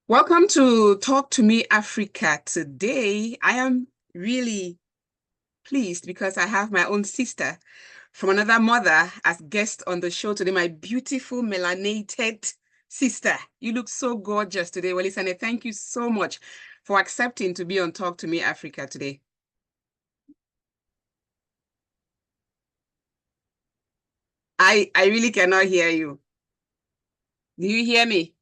Welcome to Talk to Me Africa. Today, I am really pleased because I have my own sister from another mother as guest on the show today, my beautiful melanated sister. You look so gorgeous today, Welisane. Thank you so much for accepting to be on Talk to Me Africa today. I really cannot hear you. Do you hear me?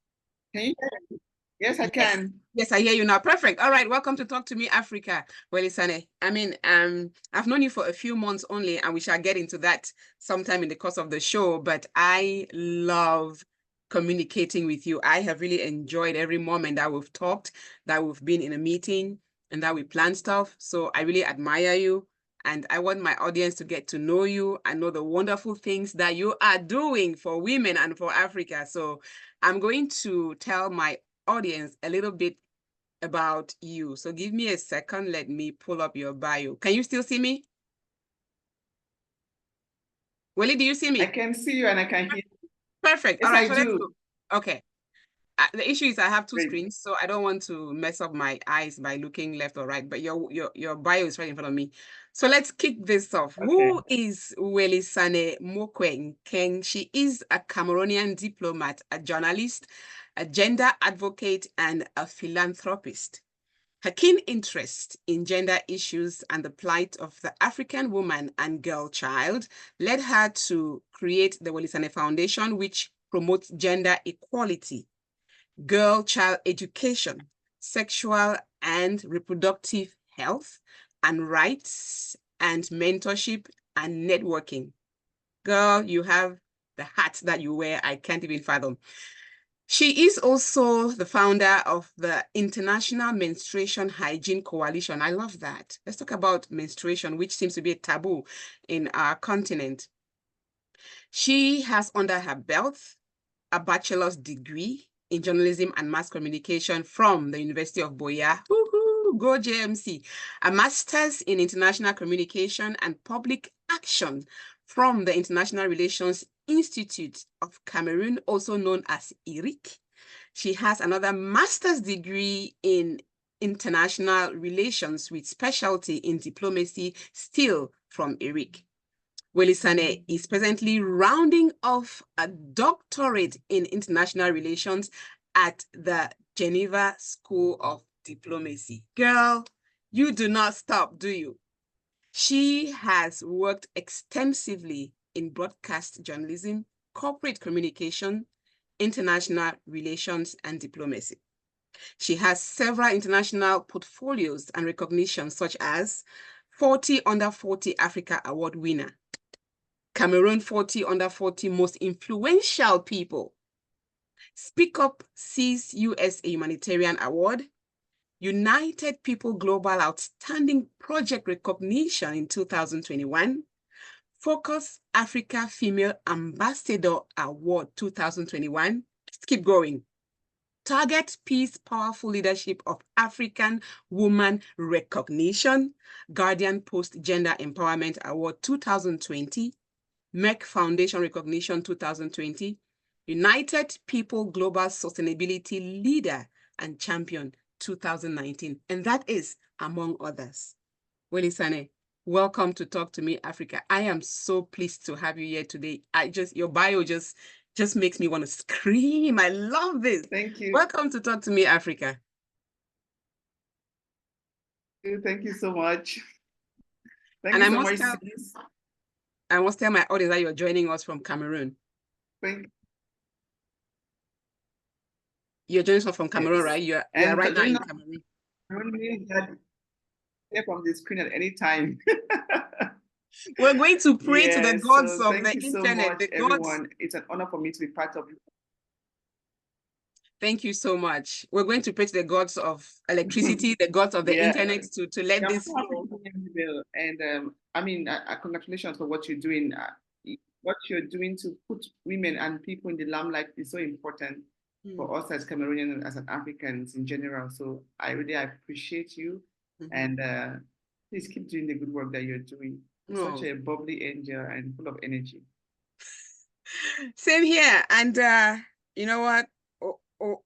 Can you hear me? Yes, I can. Yes, I hear you now. Perfect. All right. Welcome to Talk to Me Africa, Welisane. I mean, I've known you for a few months only, and we shall get into that sometime in the course of the show. But I love communicating with you. I have really enjoyed every moment that we've talked, that we've been in a meeting, and that we plan stuff. So I really admire you. And I want my audience to get to know you and know the wonderful things that you are doing for women and for Africa. So I'm going to tell my audience a little bit about you. So give me a second. Let me pull up your bio. Can you still see me? Willie, do you see me? I can see you and I can hear you. Perfect. Yes, All right, I so let's do. go. Okay. The issue is I have two Great. screens, so I don't want to mess up my eyes by looking left or right, but your bio is right in front of me. So let's kick this off. Okay. Who is Welisane Mokwe Nkeng? She is a Cameroonian diplomat, a journalist, a gender advocate, and a philanthropist. Her keen interest in gender issues and the plight of the African woman and girl child led her to create the Welisane Foundation, which promotes gender equality, girl child education, sexual and reproductive health and rights, and mentorship and networking. Girl, you have the hat that you wear. I can't even fathom. She is also the founder of the International Menstruation Hygiene Coalition. I love that. Let's talk about menstruation, which seems to be a taboo in our continent. She has under her belt a bachelor's degree in journalism and mass communication from the University of Boya. Go JMC. A master's in international communication and public action from the International Relations Institute of Cameroon, also known as IRIC. She has another master's degree in international relations with specialty in diplomacy, still from IRIC. Welisane is presently rounding off a doctorate in international relations at the Geneva School of Diplomacy. Girl, you do not stop, do you? She has worked extensively in broadcast journalism, corporate communication, international relations, and diplomacy. She has several international portfolios and recognitions, such as 40 Under 40 Africa Award winner, Cameroon 40 Under 40 Most Influential People, Speak Up Sees USA Humanitarian Award, United People Global Outstanding Project Recognition in 2021, Focus Africa Female Ambassador Award 2021. Let's keep going. Target Peace Powerful Leadership of African Woman Recognition, Guardian Post Gender Empowerment Award 2020, MEC Foundation Recognition 2020, United People Global Sustainability Leader and Champion 2019. And that is among others. Welisane, welcome to Talk to Me Africa. I am so pleased to have you here today. Your bio just makes me want to scream. I love this. Thank you. Welcome to Talk to Me Africa. Thank you so much. Thank you so much. I must tell my audience that you're joining us from Cameroon. You're joining us from Cameroon, yes. Right? You're right now in Cameroon. From the screen at any time. We're going to pray to the gods of the internet. So much, everyone. It's an honor for me to be part of it. Thank you so much. We're going to pray to the gods of electricity, the gods of the internet to let this flow. And I mean, congratulations for what you're doing. What you're doing to put women and people in the limelight is so important for us as Cameroonians and as Africans in general. So I really appreciate you. And please keep doing the good work that you're doing. Such a bubbly angel and full of energy. Same here. And You know what?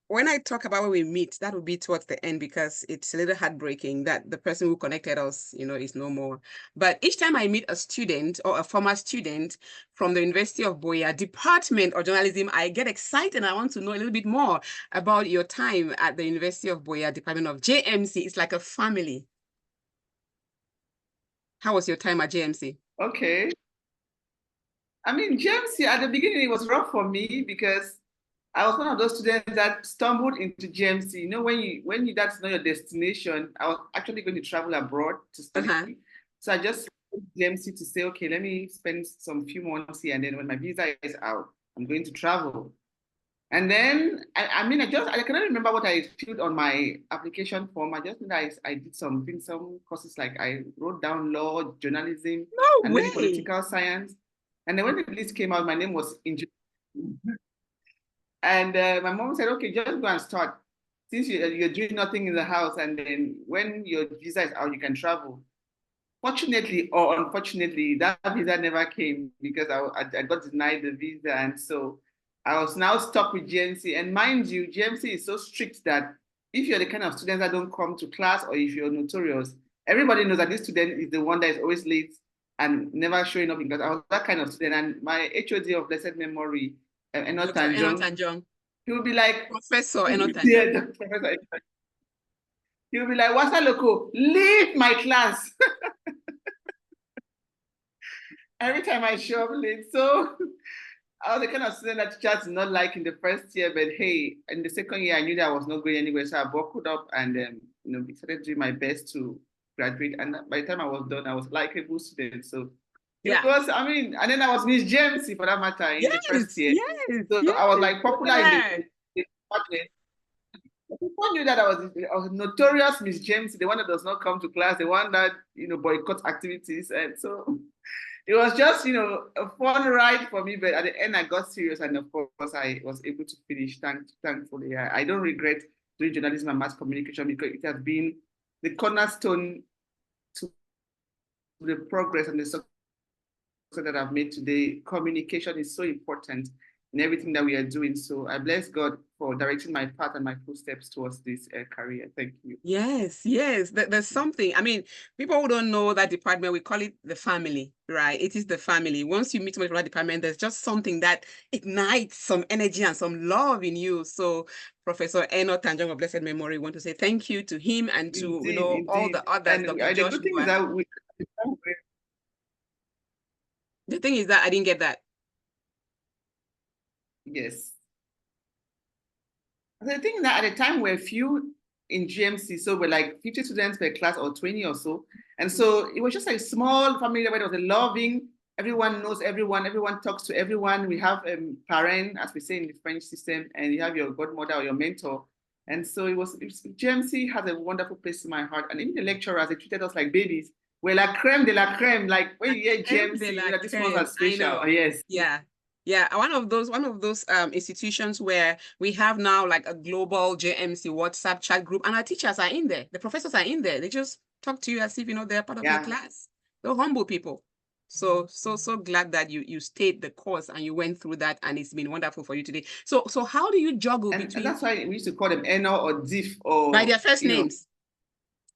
When I talk about when we meet, that will be towards the end because it's a little heartbreaking that the person who connected us, is no more. But each time I meet a student or a former student from the University of Boya Department of Journalism, I get excited and I want to know a little bit more about your time at the University of Boya Department of JMC. It's like a family. How was your time at JMC? Okay. I mean, JMC at the beginning, it was rough for me because I was one of those students that stumbled into GMC. You know, when you that's not your destination, I was actually going to travel abroad to study. So I just went to GMC to say, okay, let me spend some few months here, and then when my visa is out, I'm going to travel. And then I mean, I cannot remember what I filled on my application form. I just know that I did some courses, like I wrote down law, journalism, and maybe political science. And then when the list came out, my name was in. And my mom said, okay, just go and start. Since you're doing nothing in the house, and then when your visa is out, you can travel. Fortunately or unfortunately, that visa never came because I got denied the visa. And so I was now stuck with GMC. And mind you, GMC is so strict that if you're the kind of student that don't come to class, or if you're notorious, everybody knows that this student is the one that is always late and never showing up in class. I was that kind of student. And my HOD of blessed memory, Enoch Tanjong, he would be like, Professor Enoch Tanjong. He would be like, Wasa Loko, leave my class. Every time I show up late. So I was the kind of student that teachers did not like in the first year, but hey, in the second year, I knew that I was not going anywhere. So I buckled up and started doing my best to graduate. And by the time I was done, I was like a good student. So it was, I mean, and then I was Miss JMC for that matter in the first year. So I was like popular in the department. People knew that I was notorious Miss JMC, the one that does not come to class, the one that boycotts activities. And so it was just a fun ride for me, but at the end I got serious, and of course I was able to finish. Thankfully, I don't regret doing journalism and mass communication because it has been the cornerstone to the progress and the success that I've made today. Communication is so important in everything that we are doing. So I bless God for directing my path and my footsteps towards this career. Thank you. Yes. There's something. I mean, people who don't know that department, we call it the family, right? It is the family. Once you meet somebody from that department, there's just something that ignites some energy and some love in you. So Professor Enoch Tanjong of blessed memory, want to say thank you to him and to Indeed. all the others. And the good thing is that the thing is that I didn't get that. Yes. The thing is that at the time we're few in GMC, so we're like 50 students per class or 20 or so. And so it was just a small family where there was a loving, everyone knows everyone talks to everyone. We have a parent, as we say in the French system, and you have your godmother or your mentor. And so GMC has a wonderful place in my heart. And even the lecturers, they treated us like babies. We're la creme de la creme. Like when you hear GMC, this ones are special. Yes. Yeah, one of those institutions where we have now like a global JMC WhatsApp chat group, and our teachers are in there. The professors are in there. They just talk to you as if they're part of your class. They're humble people. So glad that you stayed the course and you went through that, and it's been wonderful for you today. So how do you juggle between? And that's why we used to call them Eno or Diff or by their first names.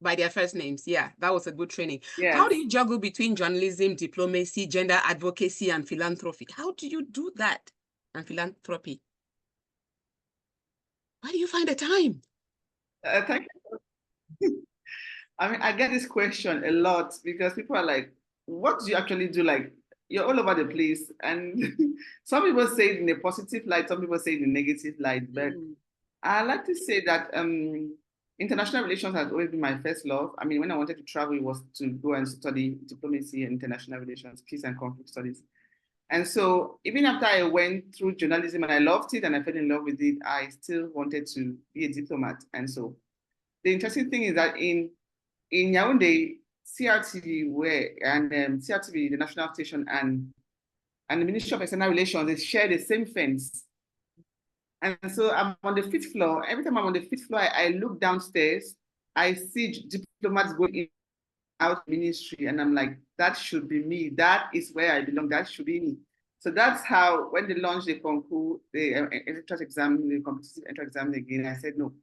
By their first names. Yeah, that was a good training. Yes. How do you juggle between journalism, diplomacy, gender advocacy, and philanthropy? How do you do that? And philanthropy? Why do you find the time? Thank you. I mean, I get this question a lot because people are like, what do you actually do? Like, you're all over the place. And some people say it in a positive light, some people say it in a negative light. But I like to say that international relations has always been my first love. I mean, when I wanted to travel, it was to go and study diplomacy and international relations, peace and conflict studies. And so even after I went through journalism and I loved it and I fell in love with it, I still wanted to be a diplomat. And so the interesting thing is that in Yaoundé, CRTV, CRTV, the national station, and the Ministry of External Relations, they share the same fence. And so I'm on the 5th floor. Every time I'm on the 5th floor, I look downstairs. I see diplomats going in out ministry, and I'm like, that should be me. That is where I belong. That should be me. So that's how, when they launched the concours, the entrance exam, the competitive entrance exam again, I said, no,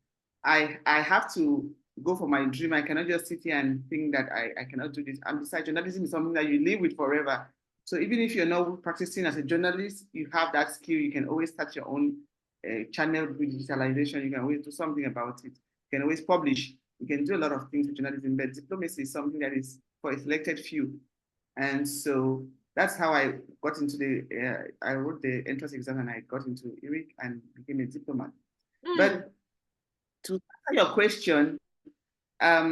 I have to go for my dream. I cannot just sit here and think that I cannot do this. And besides, journalism is something that you live with forever. So even if you're not practicing as a journalist, you have that skill. You can always start your own channel with digitalization. You can always do something about it. You can always publish. You can do a lot of things with journalism, but diplomacy is something that is for a selected few. And so that's how I got into I wrote the entrance exam and I got into IRIC and became a diplomat. But to answer your question, I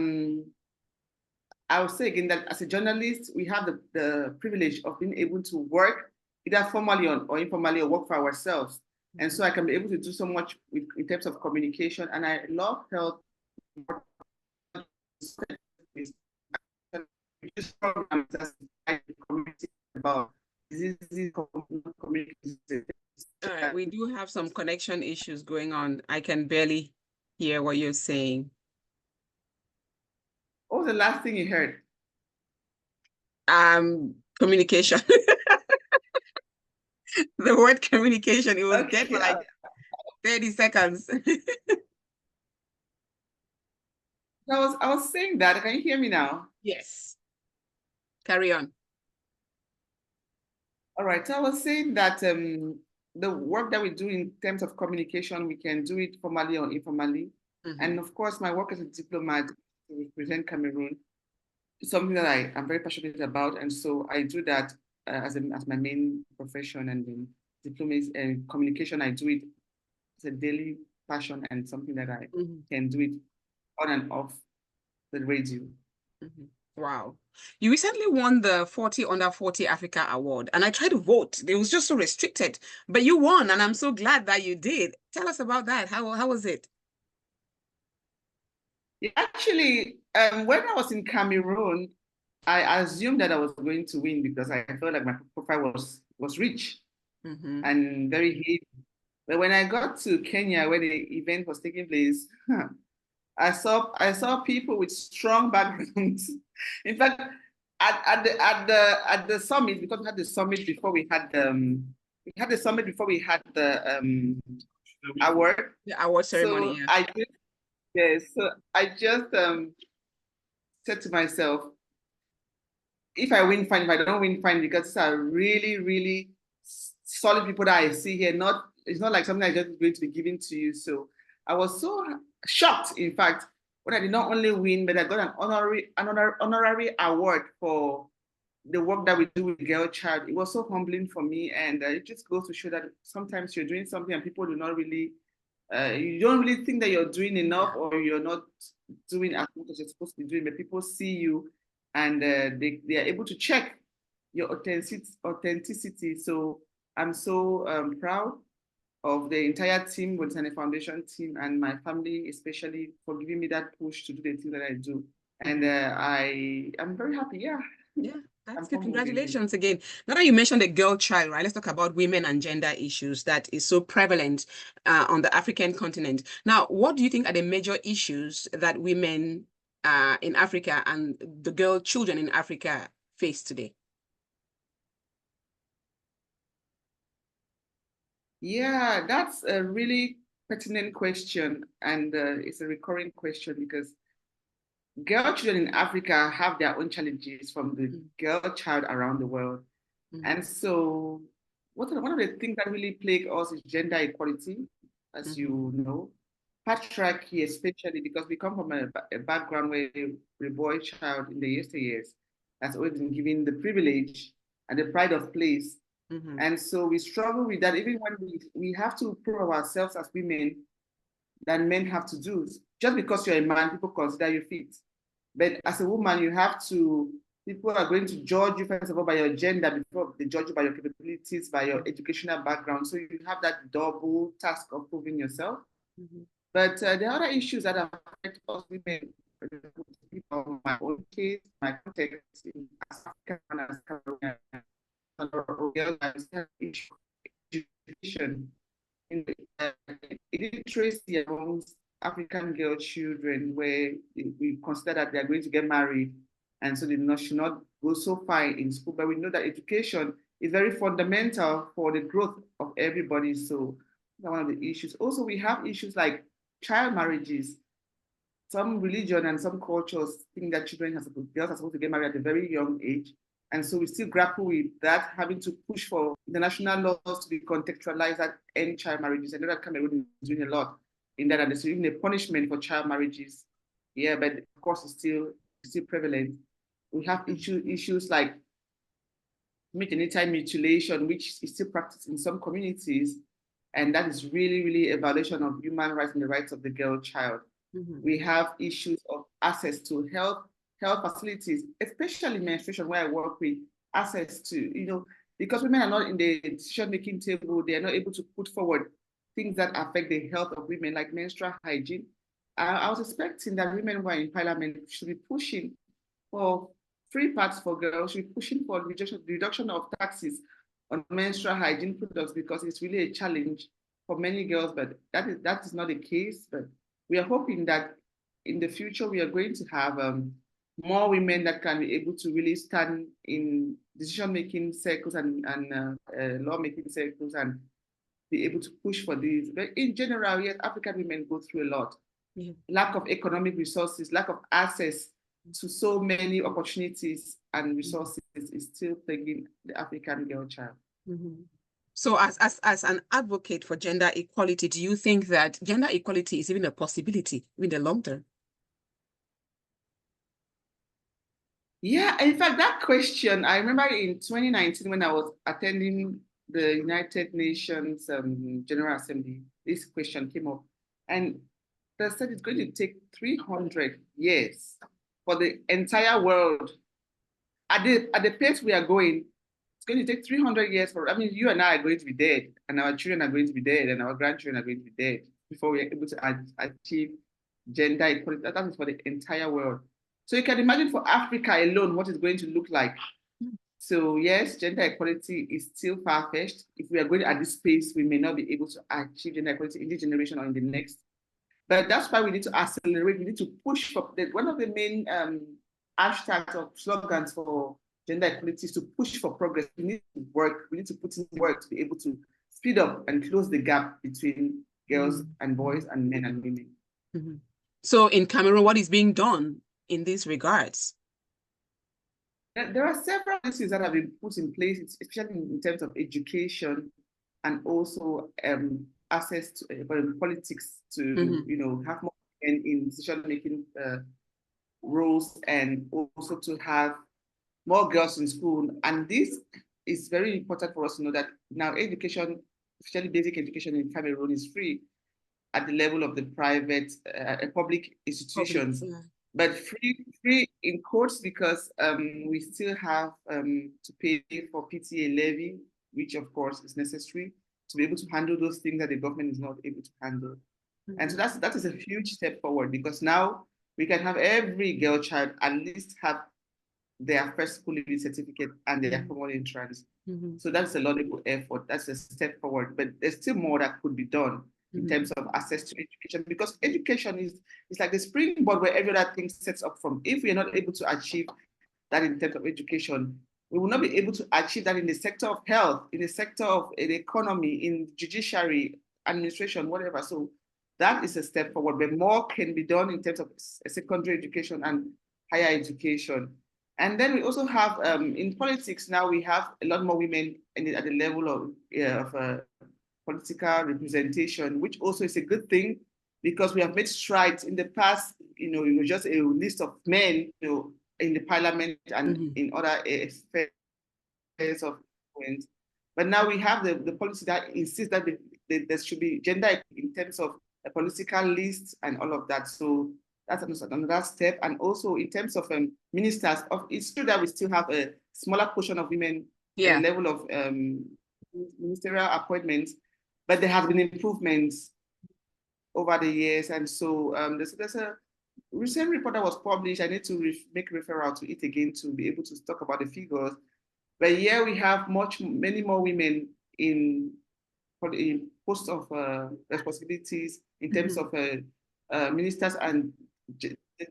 would say again that as a journalist, we have the privilege of being able to work either formally or informally or work for ourselves. And so I can be able to do so much in terms of communication. And I love health about we do have some connection issues going on. I can barely hear what you're saying. What was the last thing you heard? Communication. The word communication, it was Okay, dead for like 30 seconds. I was saying that. Can you hear me now? Yes. Carry on. All right. So I was saying that the work that we do in terms of communication, we can do it formally or informally. And of course, my work as a diplomat to represent Cameroon is something that I am very passionate about. And so I do that as my main profession. And then diplomacy and communication, I do it as a daily passion and something that I can do it on and off the radio. Wow. You recently won the 40 Under 40 Africa Award, and I tried to vote. It was just so restricted, but you won, and I'm so glad that you did. Tell us about that. How was it? Yeah, actually, when I was in Cameroon, I assumed that I was going to win because I felt like my profile was rich and very heavy. But when I got to Kenya, where the event was taking place, I saw people with strong backgrounds. In fact, at the summit, because we had the summit before we had the summit before we had the award. The award ceremony. So so I just said to myself, if I win, fine. If I don't win, fine, because these are really, really solid people that I see here. It's not like something that's just going to be given to you. So I was so shocked, in fact, when I did not only win, but I got an honorary award for the work that we do with Girl Child. It was so humbling for me, and it just goes to show that sometimes you're doing something and people do not really, you don't really think that you're doing enough or you're not doing as much as you're supposed to be doing, but people see you and they are able to check your authenticity. So I'm so proud of the entire team, Welisane Foundation team, and my family, especially for giving me that push to do the thing that I do. And I'm very happy. Yeah. Yeah, that's good. Congratulations again. Now that you mentioned the girl child, right? Let's talk about women and gender issues that is so prevalent on the African continent. Now, what do you think are the major issues that women in Africa and the girl children in Africa face today? Yeah, that's a really pertinent question. And it's a recurring question because girl children in Africa have their own challenges from the girl child around the world. And so one of the things that really plague us is gender equality, as you know, patriarchy, especially because we come from a background where the boy child in the yesteryears has always been given the privilege and the pride of place. And so we struggle with that even when we have to prove ourselves as women that men have to do. Just because you're a man, people consider you fit. But as a woman, you have to, people are going to judge you first of all by your gender before they judge you by your capabilities, by your educational background. So you have that double task of proving yourself. But there are other issues that affect us women. My own case, my context in Africa, education. Illiteracy amongst African girl children, where we consider that they are going to get married, and so they should not go so far in school. But we know that education is very fundamental for the growth of everybody. So that's one of the issues. Also, we have issues like child marriages. Some religion and some cultures think that girls are supposed to get married at a very young age. And so we still grapple with that, having to push for international laws to be contextualized that end child marriages. I know that Cameroon is doing a lot in that, and there's even a punishment for child marriages. Yeah, but of course it's still prevalent. We have issues like genital mutilation, which is still practiced in some communities. And that is really, really a violation of human rights and the rights of the girl child. We have issues of access to health facilities, especially menstruation, where I work with, access to, because women are not in the decision-making table, they are not able to put forward things that affect the health of women, like menstrual hygiene. I was expecting that women who are in parliament should be pushing for free pads for girls, should be pushing for reduction of taxes on menstrual hygiene products, because it's really a challenge for many girls, but that is not the case. But we are hoping that in the future we are going to have more women that can be able to really stand in decision-making circles and law-making circles and be able to push for these. But in general, yes, African women go through a lot. Yeah. Lack of economic resources, lack of access to so many opportunities and resources is still plaguing the African girl child. So as an advocate for gender equality, do you think that gender equality is even a possibility in the long term? Yeah, in fact, that question, I remember in 2019 when I was attending the United Nations General Assembly, this question came up. And they said it's going to take 300 years for the entire world. At the pace we are going, it's going to take 300 years you and I are going to be dead, and our children are going to be dead, and our grandchildren are going to be dead before we're able to achieve gender equality. That is for the entire world. So you can imagine for Africa alone what it's going to look like. So yes, gender equality is still far-fetched. If we are going at this pace, we may not be able to achieve gender equality in this generation or in the next. But that's why we need to accelerate. We need to push for one of the main hashtags or slogans for gender equality is to push for progress. We need to work. We need to put in work to be able to speed up and close the gap between girls and boys and men and women. So in Cameroon, what is being done in these regards? There are several policies that have been put in place, especially in terms of education and also access to politics to have more women in decision-making roles, and also to have more girls in school. And this is very important for us to know that now education, especially basic education in Cameroon, is free at the level of the private public institutions. But free in quotes, because we still have to pay for PTA levy, which of course is necessary to be able to handle those things that the government is not able to handle. And so that is a huge step forward, because now we can have every girl child at least have their first school leaving certificate and their common entrance. So that's a laudable effort. That's a step forward. But there's still more that could be done in terms of access to education, because education is like the springboard where every other thing sets up from. If we are not able to achieve that in terms of education, we will not be able to achieve that in the sector of health, in the sector of the economy, in judiciary, administration, whatever. So that is a step forward, but more can be done in terms of secondary education and higher education. And then we also have, in politics now, we have a lot more women at the level of political representation, which also is a good thing, because we have made strides in the past. It was just a list of men, in the parliament and in other spheres of influence. But now we have the policy that insists that there should be gender in terms of a political list and all of that. So that's another step. And also in terms of ministers, it's true that we still have a smaller portion of women at the level of ministerial appointments, but there have been improvements over the years. And so there's a recent report that was published. I need to make referral to it again to be able to talk about the figures. But here we have many more women in posts of responsibilities in terms of ministers and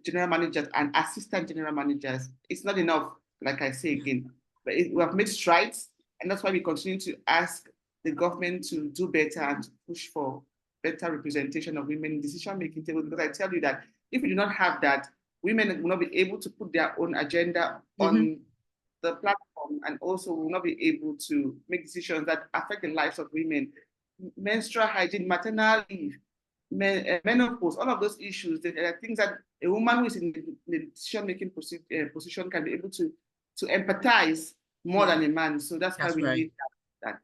general managers and assistant general managers. It's not enough, like I say again, but we have made strides. And that's why we continue to ask the government to do better and to push for better representation of women in decision-making tables. Because I tell you that if we do not have that, women will not be able to put their own agenda on the platform, and also will not be able to make decisions that affect the lives of women. Menstrual hygiene, maternal leave, menopause, all of those issues, they are things that a woman who is in the decision-making position can be able to empathize more than a man. So that's why we need that.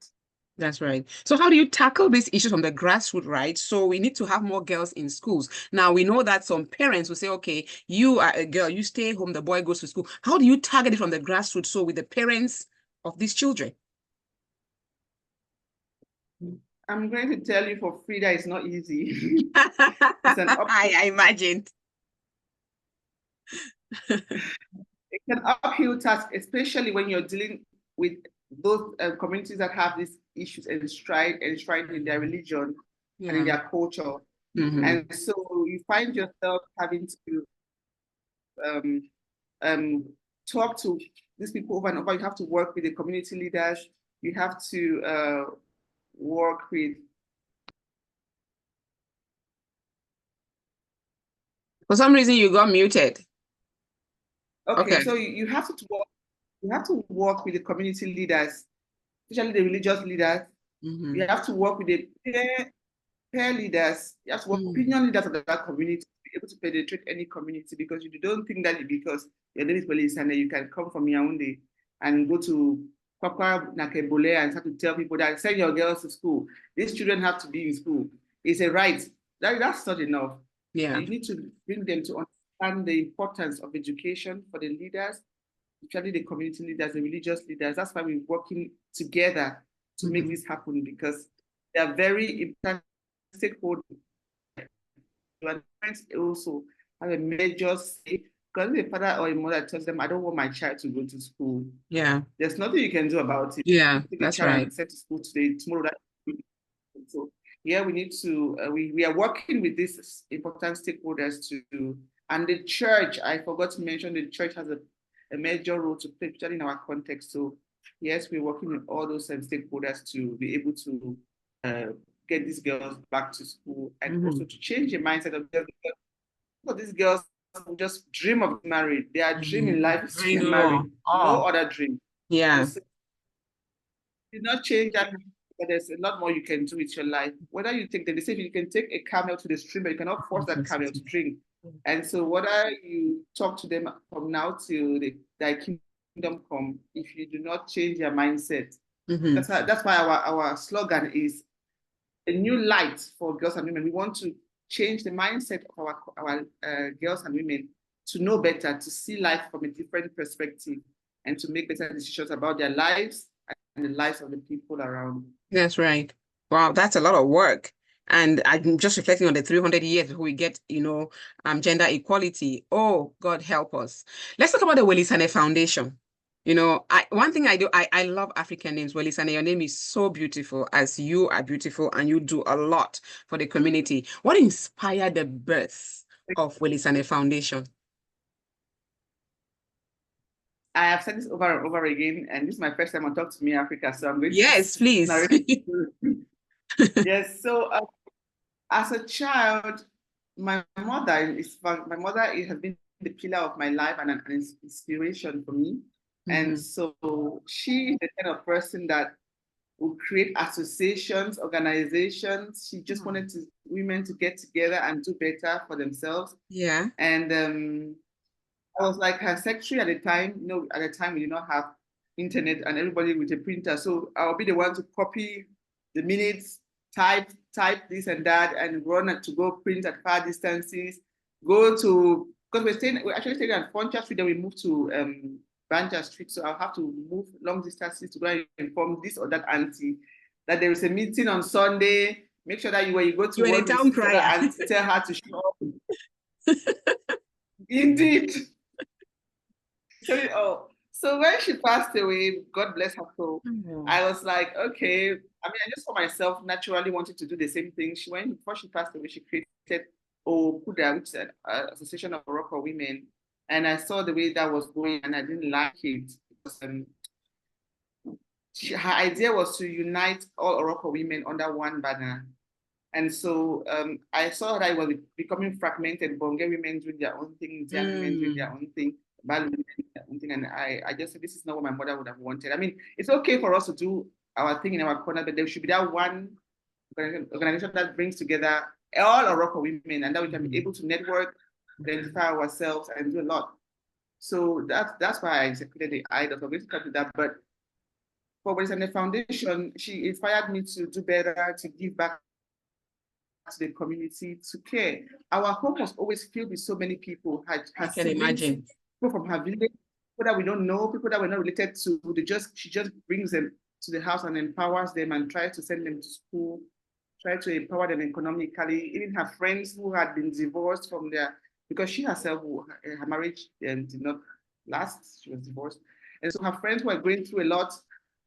That's right. So how do you tackle these issues from the grassroots, right? So we need to have more girls in schools. Now, we know that some parents will say, okay, you are a girl, you stay home, the boy goes to school. How do you target it from the grassroots, so with the parents of these children? I'm going to tell you for free that it's not easy. It's an I imagined. It's an uphill task, especially when you're dealing with those communities that have these issues enshrined in their religion and in their culture. And so you find yourself having to talk to these people over and over. You have to work with the community leaders. You have to work with. For some reason, you got muted. Okay. So you have to work. You have to work with the community leaders, especially the religious leaders. You have to work with the peer leaders. You have to work with opinion leaders of that community to be able to penetrate any community, because you don't think that because your name is Welisane, you can come from Yaoundé and go to Kwakwa Nakebole and start to tell people that send your girls to school. These children have to be in school. It's a right. That's not enough. Yeah. You need to bring them to understand the importance of education for the leaders, especially the community leaders, the religious leaders. That's why we're working together to make this happen, because they are very important stakeholders. Parents also have a major say, because if a father or a mother tells them, I don't want my child to go to school, there's nothing you can do about it. Yeah, that's right. Sent to school today, tomorrow. So yeah, we need to, we are working with these important stakeholders to, and the church, I forgot to mention, the church has a major role to play, especially in our context. So yes, we're working with all those stakeholders to be able to get these girls back to school, and also to change the mindset of girls. Because these girls just dream of marriage. Their dream in life is to get married. No other dream. Yeah. So, did not change that, but there's a lot more you can do with your life. Whether you take they say you can take a camel to the stream, but you cannot force that camel to drink. And so whether you talk to them from now till thy kingdom come, if you do not change your mindset, that's why our slogan is a new light for girls and women. We want to change the mindset of our girls and women to know better, to see life from a different perspective, and to make better decisions about their lives and the lives of the people around. That's right. Wow, that's a lot of work. And I'm just reflecting on the 300 years before we get, gender equality. Oh, God help us. Let's talk about the Welisane Foundation. One thing I do, I love African names. Welisane, your name is so beautiful, as you are beautiful, and you do a lot for the community. What inspired the birth of Welisane Foundation? I have said this over and over again, and this is my first time on Talk to Me Africa, so I'm going to please. Yes, so as a child, my mother has been the pillar of my life and an inspiration for me. And so she is the kind of person that will create associations, organizations. She just wanted women to get together and do better for themselves. Yeah. And I was like her secretary at the time. At the time we did not have internet and everybody with a printer. So I'll be the one to copy the minutes, type this and that, and run to go print at far distances. Because we're actually staying at Foncha Street, then we moved to Banja Street. So I'll have to move long distances to go and inform this or that auntie that there is a meeting on Sunday. Make sure that when you go to work, town crier, and tell her to show up. Indeed. So when she passed away, God bless her soul, I was like, okay. I just for myself naturally wanted to do the same thing. Before she passed away, she created OPUDA, which is an Association of Morocco Women. And I saw the way that was going, and I didn't like it. Because, her idea was to unite all Oroko women under one banner. And so I saw that it was becoming fragmented. Bonge women doing their own thing, Indian women doing their own thing, Bali women doing their own thing. And I just said, this is not what my mother would have wanted. I mean, it's okay for us to do our thing in our corner, but there should be that one organization that brings together all Oroko women, and that we can be able to network, identify ourselves, and do a lot. So that's why I executed the idea. So we're going to come to that. But for Welisane Foundation, she inspired me to do better, to give back to the community, to care. Our home was always filled with so many people. I can imagine. People from her village, people that we don't know, people that we're not related to. She just brings them to the house and empowers them and tries to send them to school, try to empower them economically. Even her friends who had been divorced from their, because she herself, her marriage did not last, she was divorced. And so her friends who were going through a lot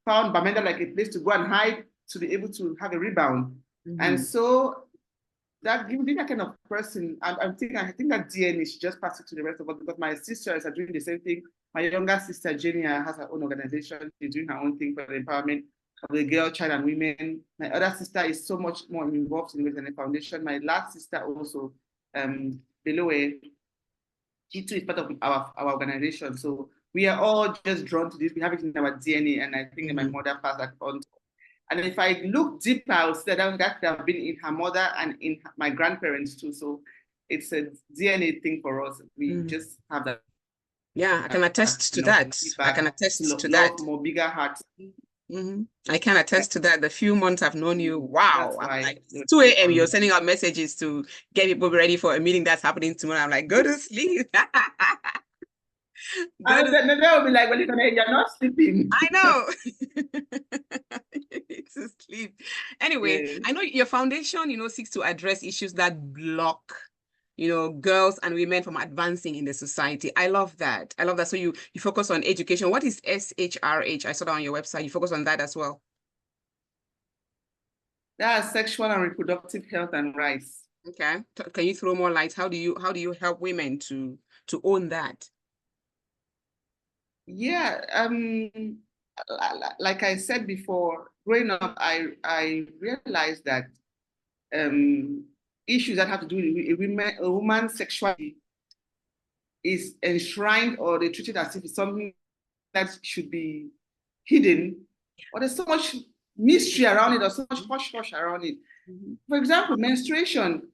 found Bamenda like a place to go and hide to be able to have a rebound. And so that being that kind of person, I think that DNA should just pass it to the rest of us, because my sisters are doing the same thing. My younger sister, Jenny, has her own organization. She's doing her own thing for the empowerment of the girl, child, and women. My other sister is so much more involved in the foundation. My last sister also, below she too is part of our organization. So we are all just drawn to this. We have it in our DNA, and I think that my mother passed that on. And if I look deeper, I'll say that could have been in her mother and in my grandparents too. So it's a DNA thing for us. We just have that. Yeah, I can attest to that. I can attest to that. More bigger hearts. I can attest to that. The few months I've known you, wow. I'm like 2 a.m. You're sending out messages to get people ready for a meeting that's happening tomorrow. I'm like, go to sleep. They'll be like, well, you're not sleeping. I know. It's a sleep. Anyway, I know your foundation, seeks to address issues that block, girls and women from advancing in the society. I love that. I love that. So you focus on education. What is SHRH? I saw that on your website. You focus on that as well. That's sexual and reproductive health and rights. Okay. Can you throw more light? How do you help women to own that? Yeah, like I said before, growing up, I realized that issues that have to do with a woman's sexuality is enshrined, or they treat it as if it's something that should be hidden, or there's so much mystery around it, or so much hush-hush around it. For example, menstruation.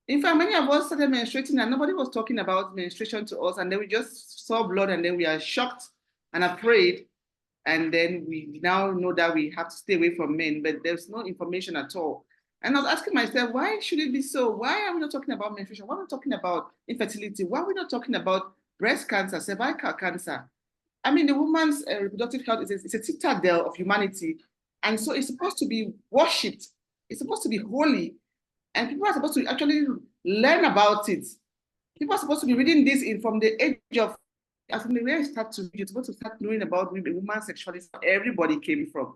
In fact, many of us started menstruating and nobody was talking about menstruation to us, and then we just saw blood and then we are shocked and afraid, and then we now know that we have to stay away from men, but there's no information at all. And I was asking myself, why should it be so? Why are we not talking about menstruation? Why are we not talking about infertility? Why are we not talking about breast cancer, cervical cancer? I mean, the woman's reproductive health is a citadel of humanity, and so it's supposed to be worshipped. It's supposed to be holy, and people are supposed to actually learn about it. People are supposed to be reading this from the age of, from the way you start to read, you're supposed to start knowing about women's sexuality, everybody came from.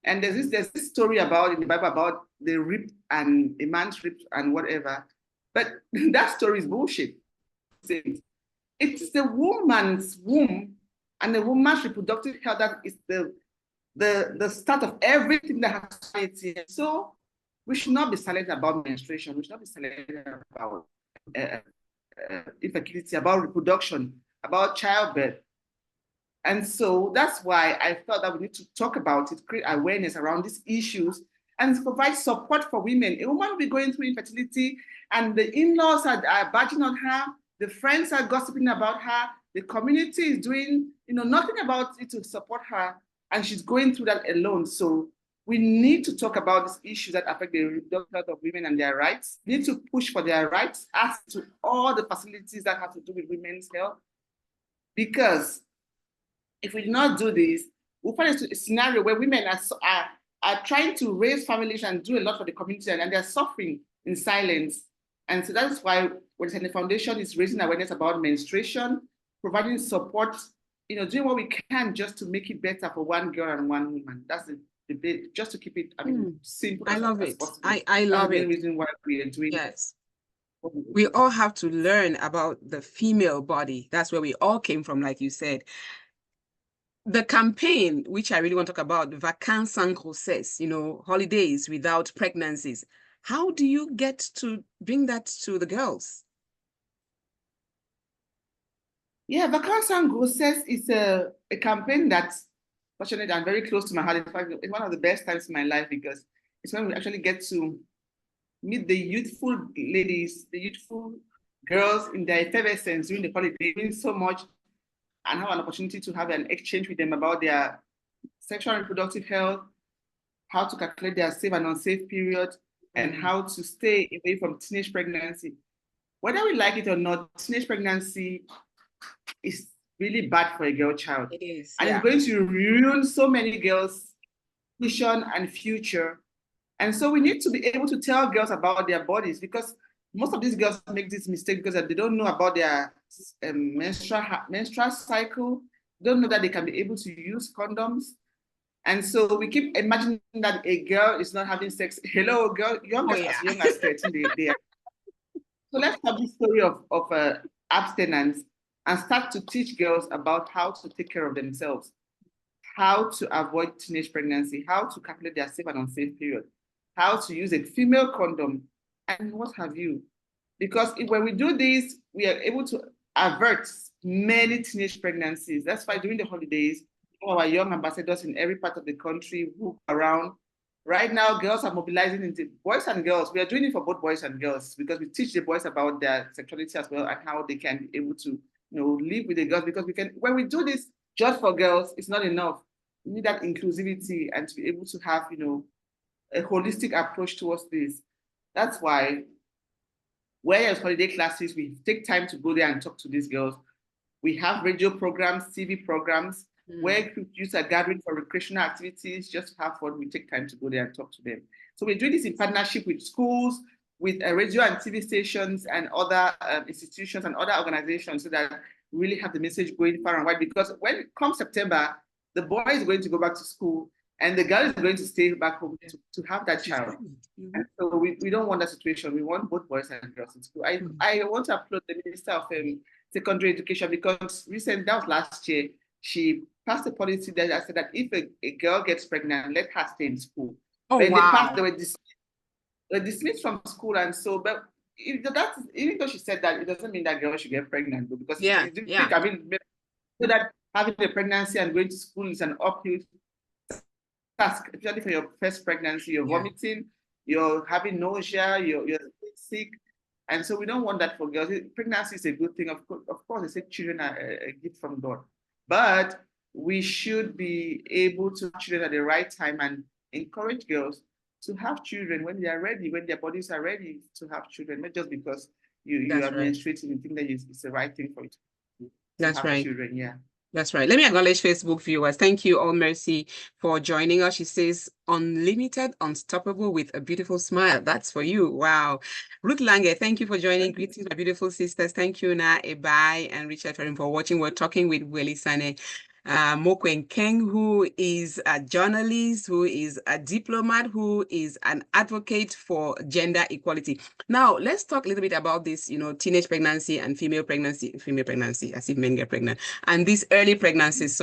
And there's this story about in the Bible about the rib and a man's rib and whatever. But that story is bullshit. It's the woman's womb and the woman's reproductive health that is the start of everything that has society. So we should not be silent about menstruation. We should not be silent about infertility, about reproduction, about childbirth. And so that's why I felt that we need to talk about it, create awareness around these issues, and provide support for women. A woman will be going through infertility, and the in-laws are badging on her, the friends are gossiping about her, the community is doing nothing about it to support her, and she's going through that alone. So we need to talk about these issues that affect the reproductive health of women and their rights. We need to push for their rights, as to all the facilities that have to do with women's health, because if we do not do this, we'll find a scenario where women are trying to raise families and do a lot for the community, and they're suffering in silence. And so that's why Welisane Foundation is raising awareness about menstruation, providing support, doing what we can just to make it better for one girl and one woman. That's the debate, just to keep it, simple. I love it. I love it. That's the reason why we are doing yes. We all have to learn about the female body. That's where we all came from, like you said. the campaign, which I really want to talk about, Vacances sans grossesse, holidays without pregnancies. How do you get to bring that to the girls? Yeah, Vacances sans grossesse is a campaign that's passionate and very close to my heart. In fact, it's one of the best times in my life because it's when we actually get to meet the youthful ladies, the youthful girls in their effervescence during the holiday. It means so much, and have an opportunity to have an exchange with them about their sexual and reproductive health, how to calculate their safe and unsafe period, and how to stay away from teenage pregnancy. Whether we like it or not, teenage pregnancy is really bad for a girl child. It is, and it's going to ruin so many girls' vision and future. And so we need to be able to tell girls about their bodies, because most of these girls make this mistake because they don't know about their menstrual cycle, don't know that they can be able to use condoms. And so we keep imagining that a girl is not having sex. Hello, girl, young girls as young as 13, they are. So let's have this story of abstinence and start to teach girls about how to take care of themselves, how to avoid teenage pregnancy, how to calculate their safe and unsafe period, how to use a female condom, and what have you. Because when we do this, we are able to avert many teenage pregnancies. That's why during the holidays, our young ambassadors in every part of the country who are around. Right now, girls are mobilizing into boys and girls. We are doing it for both boys and girls because we teach the boys about their sexuality as well and how they can be able to, live with the girls. Because when we do this just for girls, it's not enough. We need that inclusivity and to be able to have, a holistic approach towards this. That's why, whereas holiday classes, we take time to go there and talk to these girls. We have radio programs, TV programs, where youth are gathering for recreational activities, just have fun. We take time to go there and talk to them. So we're doing this in partnership with schools, with radio and TV stations and other institutions and other organizations so that we really have the message going far and wide. Because when it comes September, the boy is going to go back to school and the girl is going to stay back home to have that child. And so we don't want that situation. We want both boys and girls in school. I want to applaud the Minister of Secondary Education because that was last year, she passed a policy that said that if a girl gets pregnant, let her stay in school. Oh, but wow. they were dismissed from school. And so, but even though she said that, it doesn't mean that girl should get pregnant. Because I mean, so that having a pregnancy and going to school is an uphill task, especially for your first pregnancy. You're vomiting, you're having nausea, you're sick. And so we don't want that for girls. Pregnancy is a good thing. Of course, they say children are a gift from God. But we should be able to have children at the right time and encourage girls to have children when they are ready, when their bodies are ready to have children, not just because you are menstruating and think that it's the right thing for you to have children. Yeah. That's right. Let me acknowledge Facebook viewers. Thank you, All Mercy, for joining us. She says, unlimited, unstoppable with a beautiful smile. That's for you. Wow. Ruth Lange, thank you for joining. Greetings, my beautiful sisters. Thank you, Na, Ebai, and Richard for watching. We're talking with Welisane Mokwe Nkeng, who is a journalist, who is a diplomat, who is an advocate for gender equality. Now, let's talk a little bit about this, teenage pregnancy and female pregnancy, as if men get pregnant, and these early pregnancies,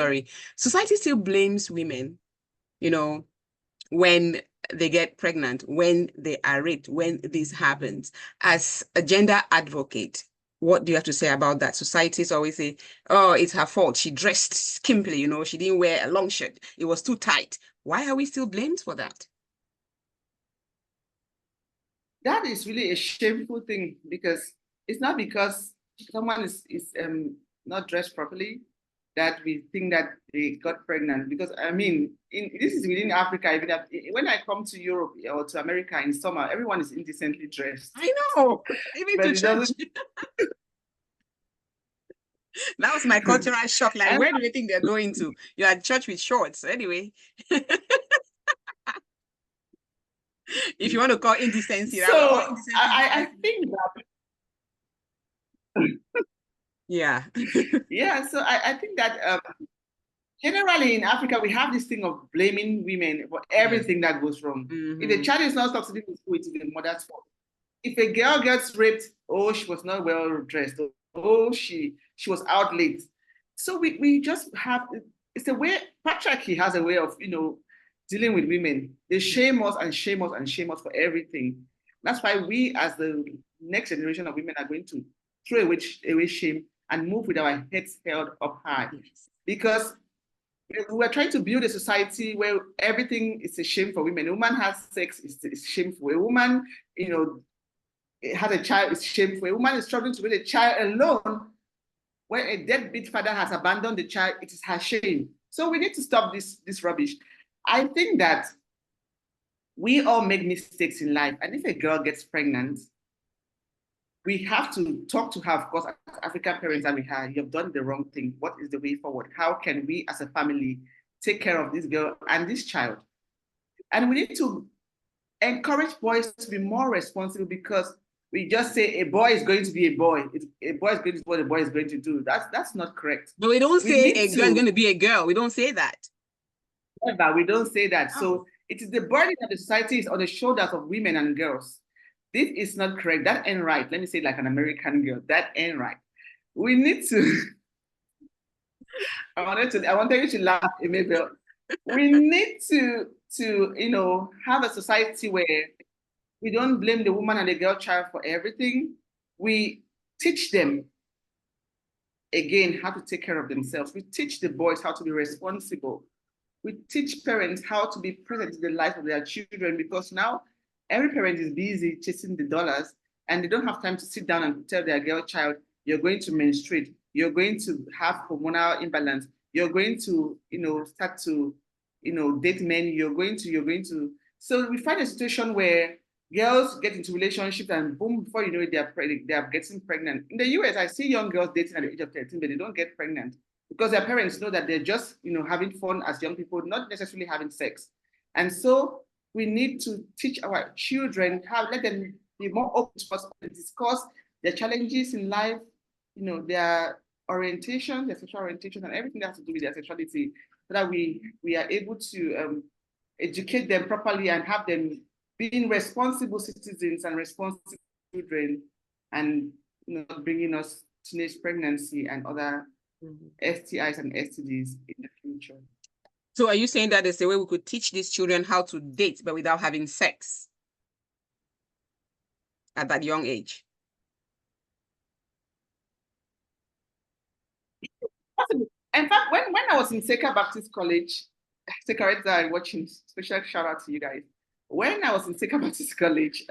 Society still blames women, when they get pregnant, when they are raped, when this happens. As a gender advocate, what do you have to say about that? Societies always say, oh, it's her fault. She dressed skimpily, she didn't wear a long shirt. It was too tight. Why are we still blamed for that? That is really a shameful thing because it's not because someone is not dressed properly that we think that they got pregnant. Because I mean, this is within Africa. Even when I come to Europe or to America in summer, everyone is indecently dressed. I know, even to church. That was my cultural shock. Like, where do you think they're going to? You're at church with shorts. Anyway. If you want to call indecency. So I think that. Yeah. Yeah, so I think that generally in Africa, we have this thing of blaming women for everything that goes wrong. If a child is not succeeding in school, it's the mother's fault. If a girl gets raped, oh, she was not well dressed. Oh, she was out late. So we just have it's a way, patriarchy has a way of, dealing with women. They shame us and shame us and shame us for everything. That's why we, as the next generation of women, are going to throw away shame and move with our heads held up high. Yes. Because we're trying to build a society where everything is a shame for women. A woman has sex, it's shameful. A woman, has a child, it's shameful. A woman is struggling to raise a child alone. When a deadbeat father has abandoned the child, it is her shame. So we need to stop this rubbish. I think that we all make mistakes in life. And if a girl gets pregnant, we have to talk to her, of course, as African parents, and you've done the wrong thing. What is the way forward? How can we as a family take care of this girl and this child? And we need to encourage boys to be more responsible, because we just say a boy is going to be a boy. A boy is going to do what a boy is going to do. That's not correct. But we don't say a girl is going to be a girl. We don't say that. But we don't say that. Oh. So it is the burden of the society is on the shoulders of women and girls. This is not correct. That ain't right. Let me say it like an American girl. That ain't right. We need to. I wanted you to laugh, Mabel. We need to have a society where we don't blame the woman and the girl child for everything. We teach them, again, how to take care of themselves. We teach the boys how to be responsible. We teach parents how to be present in the life of their children, because now every parent is busy chasing the dollars, and they don't have time to sit down and tell their girl child, you're going to menstruate, you're going to have hormonal imbalance, you're going to, start to, date men, you're going to. So we find a situation where girls get into relationships and boom, before you know it, they are getting pregnant. In the US, I see young girls dating at the age of 13, but they don't get pregnant because their parents know that they're just, having fun as young people, not necessarily having sex. And so we need to teach our children let them be more open to us and discuss their challenges in life, their orientation, their sexual orientation, and everything that has to do with their sexuality, so that we are able to educate them properly and have them being responsible citizens and responsible children, and not bringing us teenage pregnancy and other STIs and STDs in the future. So are you saying that there's a way we could teach these children how to date, but without having sex at that young age? In fact, when I was in Seka Baptist College, Seka, watching, special shout out to you guys. When I was in Seka Baptist College,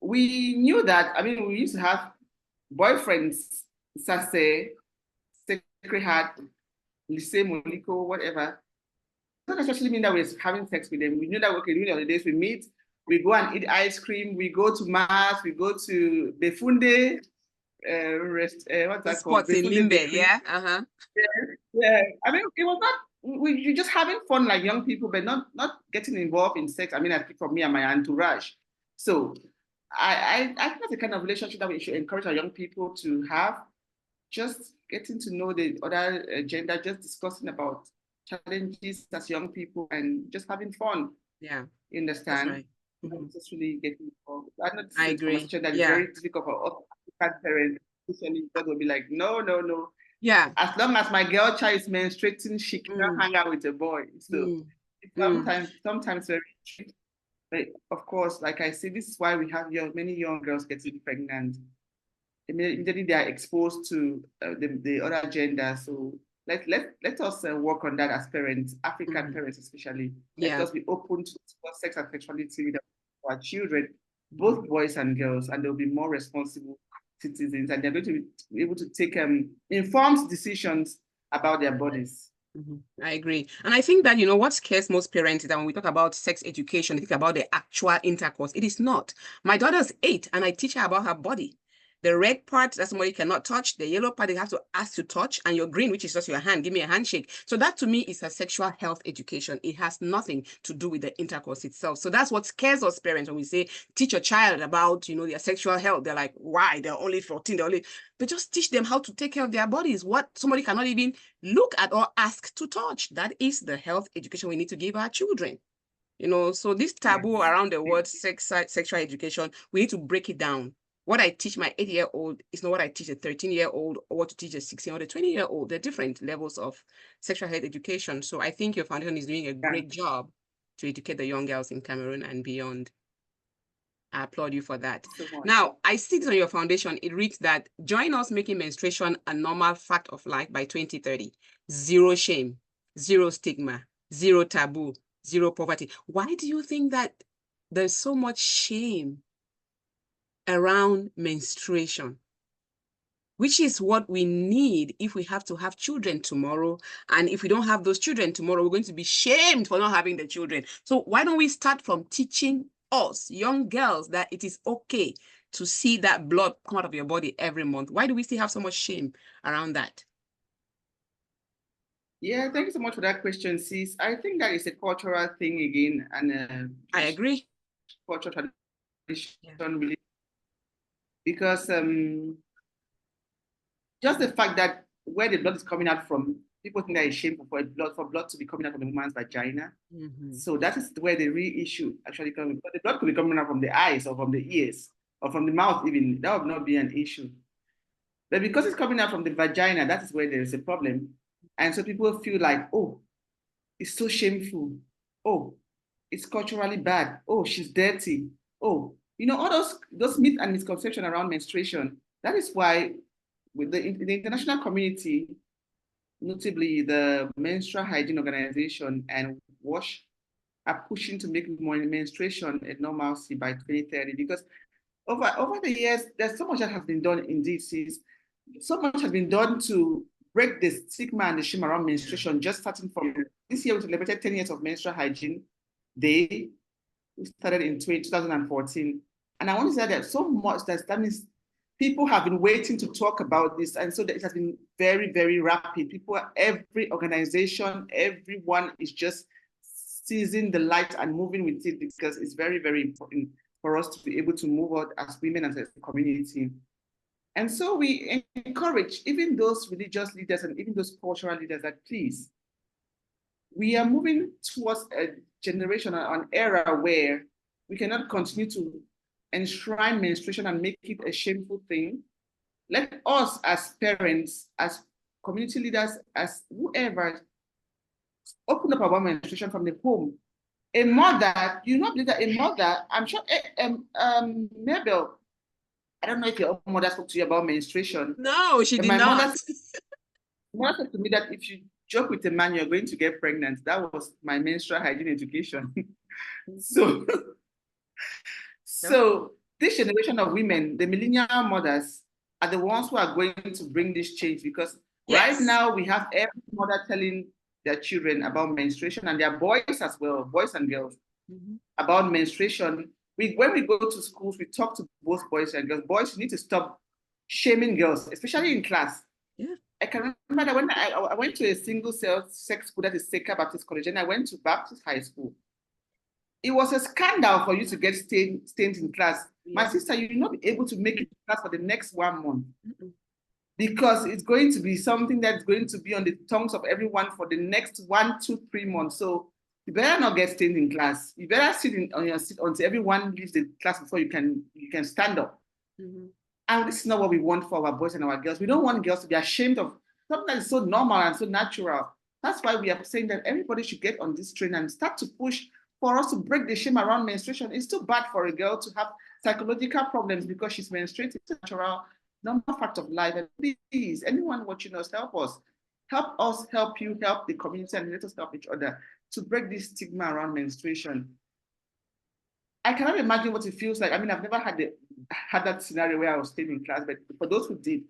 we knew that, we used to have boyfriends, Sase, Sacred Heart, Welisane Mokwe, whatever. It doesn't necessarily mean that we're having sex with them. We knew that, okay, during the holidays we meet, we go and eat ice cream, we go to Mass, we go to Befunde, what's that called? In Limbe, yeah. Yeah. It was not, you're just having fun like young people, but not getting involved in sex. I speak for me and my entourage. So I think that's the kind of relationship that we should encourage our young people to have. Just getting to know the other gender, just discussing about challenges as young people and just having fun. Yeah. You understand? That's right. Just really getting involved. I agree. That is very difficult for African parents, especially, because they'll be like, no. Yeah. As long as my girl child is menstruating, she cannot hang out with a boy. So sometimes very tricky. But of course, like I said, this is why we have many young girls getting pregnant. Immediately they are exposed to the other gender. So let us work on that as parents, African parents especially. Let us be open to sex and sexuality with our children, both boys and girls, and they'll be more responsible citizens, and they're going to be able to take informed decisions about their bodies. I agree. And I think that, what scares most parents is that when we talk about sex education, they think about the actual intercourse. It is not. My daughter's 8 and I teach her about her body. The red part that somebody cannot touch, the yellow part they have to ask to touch, and your green, which is just your hand, give me a handshake. So that to me is a sexual health education. It has nothing to do with the intercourse itself. So that's what scares us parents when we say, teach your child about, their sexual health. They're like, why? They're only 14, but just teach them how to take care of their bodies, what somebody cannot even look at or ask to touch. That is the health education we need to give our children. So this taboo around the word sexual education, we need to break it down. What I teach my 8-year-old is not what I teach a 13-year-old or what to teach a 16 or a 20-year-old. They're different levels of sexual health education. So I think your foundation is doing a great job to educate the young girls in Cameroon and beyond. I applaud you for that. Now, I see this on your foundation. It reads that join us making menstruation a normal fact of life by 2030. Zero shame, zero stigma, zero taboo, zero poverty. Why do you think that there's so much shame around menstruation? Which is what we need if we have to have children tomorrow. And if we don't have those children tomorrow, we're going to be shamed for not having the children. So why don't we start from teaching us, young girls, that it is okay to see that blood come out of your body every month? Why do we still have so much shame around that? Yeah, thank you so much for that question, sis. I think that is a cultural thing again, and I agree. Cultural tradition, really, because just the fact that where the blood is coming out from, people think that it's shameful for blood to be coming out from a woman's vagina. So that is where the real issue actually comes. But the blood could be coming out from the eyes or from the ears or from the mouth even. That would not be an issue. But because it's coming out from the vagina, that is where there is a problem. And so people feel like, oh, it's so shameful. Oh, it's culturally bad. Oh, she's dirty. Oh, all those myths and misconceptions around menstruation. That is why with the international community, notably the Menstrual Hygiene Organization and WASH, are pushing to make menstruation a normalcy by 2030, because over the years, there's so much that has been done in DCs. So much has been done to break the stigma and the shame around menstruation, just starting from this year. We celebrated 10 years of Menstrual Hygiene Day. We started in 2014. And I want to say that so much that means people have been waiting to talk about this. And so it has been very, very rapid. People, every organization, everyone is just seizing the light and moving with it, because it's very, very important for us to be able to move out as women and as a community. And so we encourage even those religious leaders and even those cultural leaders that please, we are moving towards a generation, an era where we cannot continue to enshrine menstruation and make it a shameful thing. Let us as parents, as community leaders, as whoever, open up about menstruation from the home. A mother, you know that a mother, I'm sure, Mabel, I don't know if your mother spoke to you about menstruation. No, she did not. My mother said to me that if you joke with a man, you're going to get pregnant. That was my menstrual hygiene education. So this generation of women, the millennial mothers, are the ones who are going to bring this change, because right now we have every mother telling their children about menstruation, and their boys as well, boys and girls, about menstruation. When we go to schools, we talk to both boys and girls. Boys, you need to stop shaming girls, especially in class. I can remember that when I went to a single-sex school, that is Seka Baptist College, and I went to Baptist High School. It was a scandal for you to get stains in class. My sister, you will not be able to make it to class for the next 1 month, because it's going to be something that's going to be on the tongues of everyone for the next 1, 2, 3 months. So you better not get stained in class. You better sit on your seat until everyone leaves the class before you can stand up. And this is not what we want for our boys and our girls. We don't want girls to be ashamed of something that is so normal and so natural. That's why we are saying that everybody should get on this train and start to push for us to break the shame around menstruation. It's too bad for a girl to have psychological problems because she's menstruating. It's a natural, normal fact of life. And please, anyone watching us, help us. Help us, help you, help the community, and let us help each other to break this stigma around menstruation. I cannot imagine what it feels like. I mean, I've never had that scenario where I was staying in class, but for those who did,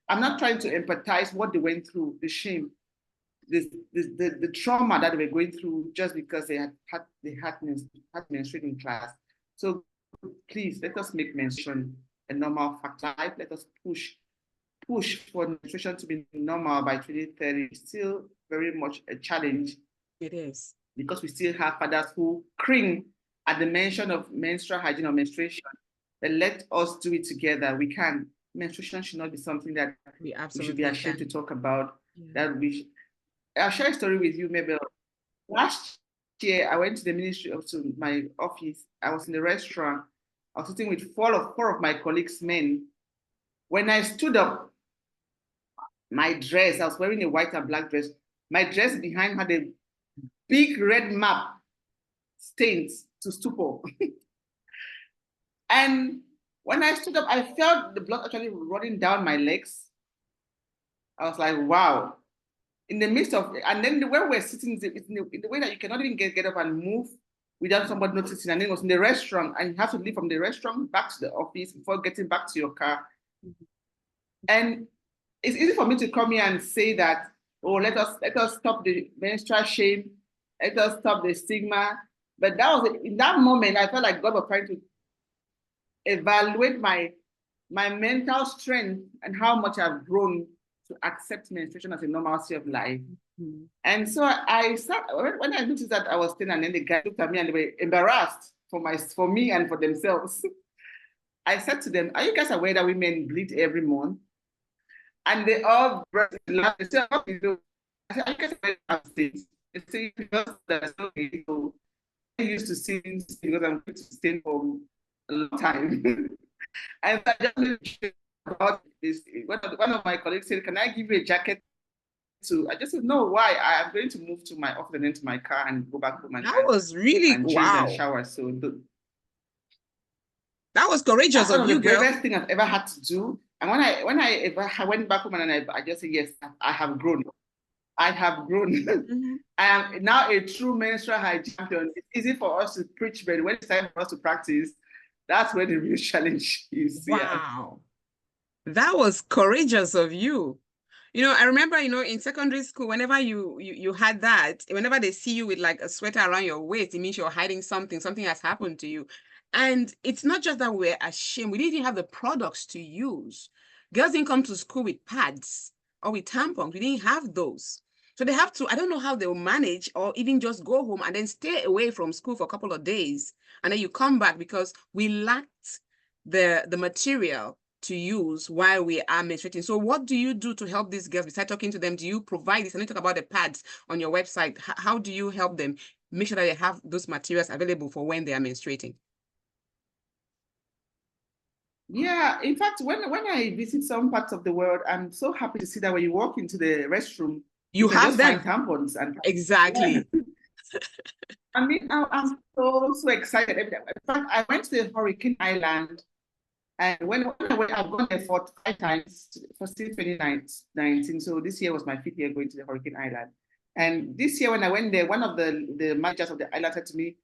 I'm not trying to empathize what they went through, the shame, the trauma that they were going through just because they had menstruation in class. So please, let us make menstruation a normal fact of life. Let us push for menstruation to be normal by 2030. It's still very much a challenge. It is. Because we still have fathers who cring at the mention of menstrual hygiene or menstruation. But let us do it together. We can. Menstruation should not be something that we should be ashamed to talk about. I'll share a story with you, Mabel. Last year, I went to the ministry to my office. I was in the restaurant, I was sitting with four of my colleagues, men. When I stood up, my dress, I was wearing a white and black dress. My dress behind had a big red map stains to stupor. And when I stood up, I felt the blood actually running down my legs. I was like, wow. In the midst of, and then the way we're sitting, in the way that you cannot even get up and move without somebody noticing. And then it was in the restaurant, and you have to leave from the restaurant back to the office before getting back to your car. And it's easy for me to come here and say that, oh, let us stop the menstrual shame, let us stop the stigma. But that was in that moment, I felt like God was trying to evaluate my mental strength and how much I've grown to accept menstruation as a normalcy of life. Mm-hmm. And so I sat, when I noticed that I was thin, and then the guy looked at me and they were embarrassed for me and for themselves. I said to them, are you guys aware that women bleed every month? And they all laughed. They said, what do you do? I said, are you guys aware of things? They say, because there's no illegal. I used to sing because I'm going to stay for a long time. And I just about this. One of my colleagues said, can I give you a jacket? I just said, no, why? I'm going to move to my office and then to my car and go back home. And that was really, and wow. And shower. So that was courageous of you, girl. The best thing I've ever had to do. And when I went back home and I just said, yes, I have grown. I have grown. Mm-hmm. I am now a true menstrual hygiene champion. It's easy for us to preach, but when it's time for us to practice, that's where the real challenge is. Wow. Yeah. That was courageous of you. You know, I remember, you know, in secondary school, whenever you had that, whenever they see you with like a sweater around your waist, it means you're hiding something has happened to you. And it's not just that we're ashamed. We didn't even have the products to use. Girls didn't come to school with pads or with tampons. We didn't have those. So they have to, I don't know how they'll manage, or even just go home and then stay away from school for a couple of days. And then you come back because we lacked the material to use while we are menstruating. So what do you do to help these girls? Besides talking to them, do you provide this? And you talk about the pads on your website. How do you help them make sure that they have those materials available for when they are menstruating? Yeah, in fact, when I visit some parts of the world, I'm so happy to see that when you walk into the restroom, you can have just them. find tampons and exactly. I mean, I'm so excited. In fact, I went to the Hurricane Island, and when I went, I've gone there 5 times for since 2019. So this year was my 5th year going to the Hurricane Island. And this year when I went there, one of the managers of the island said to me,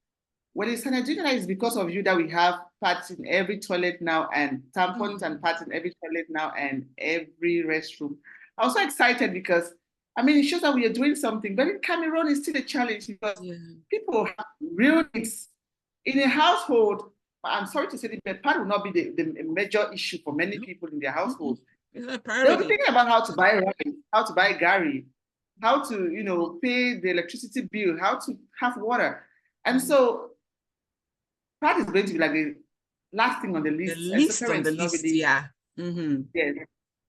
Welisane, do you know it's because of you that we have pads in every toilet now, and tampons and pads in every toilet now, and every restroom. I was so excited because, I mean, it shows that we are doing something, but in Cameroon, it's still a challenge because people have real needs. In a household, I'm sorry to say, the pad will not be the major issue for many people in their household. They'll be thinking about how to buy rice, how to buy gari, how to, you know, pay the electricity bill, how to have water. And so pad is going to be like the last thing on the list. The least on the list, really, yeah. Mm-hmm. Yes.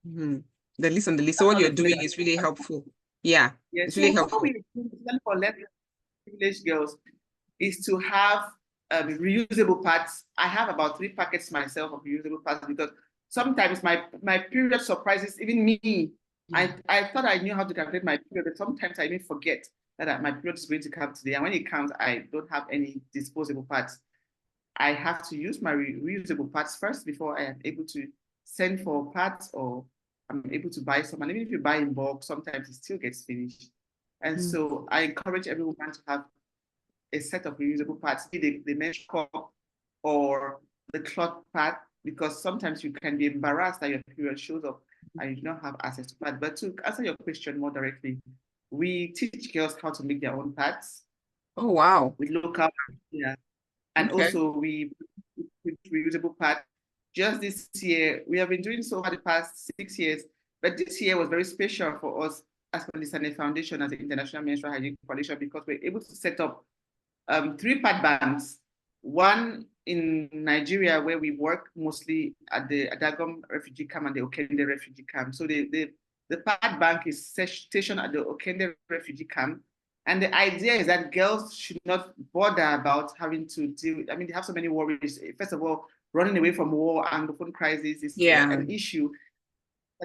Mm-hmm. The least on the list. So what you're doing is really helpful. Yeah, it's really helpful. What we do for less privileged girls is to have reusable pads. I have about 3 packets myself of reusable pads because sometimes my period surprises even me. I thought I knew how to calculate my period, but sometimes I even forget that my period is going to come today. And when it comes, I don't have any disposable pads. I have to use my reusable pads first before I am able to send for pads, or I'm able to buy some. And even if you buy in bulk, sometimes it still gets finished. And so I encourage every woman to have a set of reusable pads, be the mesh cup or the cloth pad, because sometimes you can be embarrassed that your period shows up and you do not have access to pads. But to answer your question more directly, we teach girls how to make their own pads. Oh, wow. With local, yeah. And also we reusable pads. Just this year, we have been doing so for the past 6 years, but this year was very special for us as Welisane Foundation, as the International Menstrual Hygiene Coalition, because we're able to set up 3 pad banks. One in Nigeria, where we work mostly at the Adagom refugee camp and the Okende refugee camp. So the pad bank is stationed at the Okende refugee camp. And the idea is that girls should not bother about having to deal with, I mean, they have so many worries. First of all, running away from war, Anglophone crisis is an issue.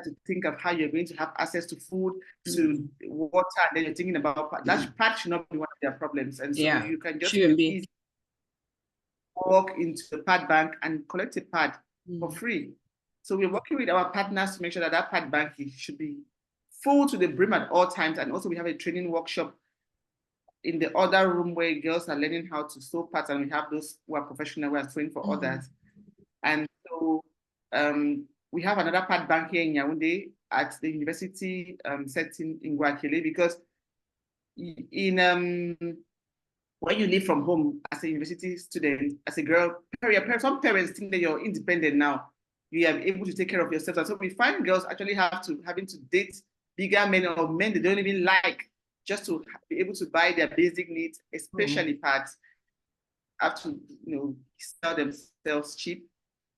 To think of how you're going to have access to food, to water, and then you're thinking about that part should not be one of their problems. And so you can just easily walk into the pad bank and collect a pad for free. So we're working with our partners to make sure that that pad bank should be full to the brim at all times. And also we have a training workshop in the other room where girls are learning how to sew pads, and we have those who are professional who are sewing for others. And so we have another pad bank here in Yaoundé at the university setting in Guayaquil, because in when you live from home as a university student, as a girl, some parents think that you're independent now. You are able to take care of yourself. And so we find girls actually having to date bigger men or men they don't even like, just to be able to buy their basic needs, especially pads. Have to sell themselves cheap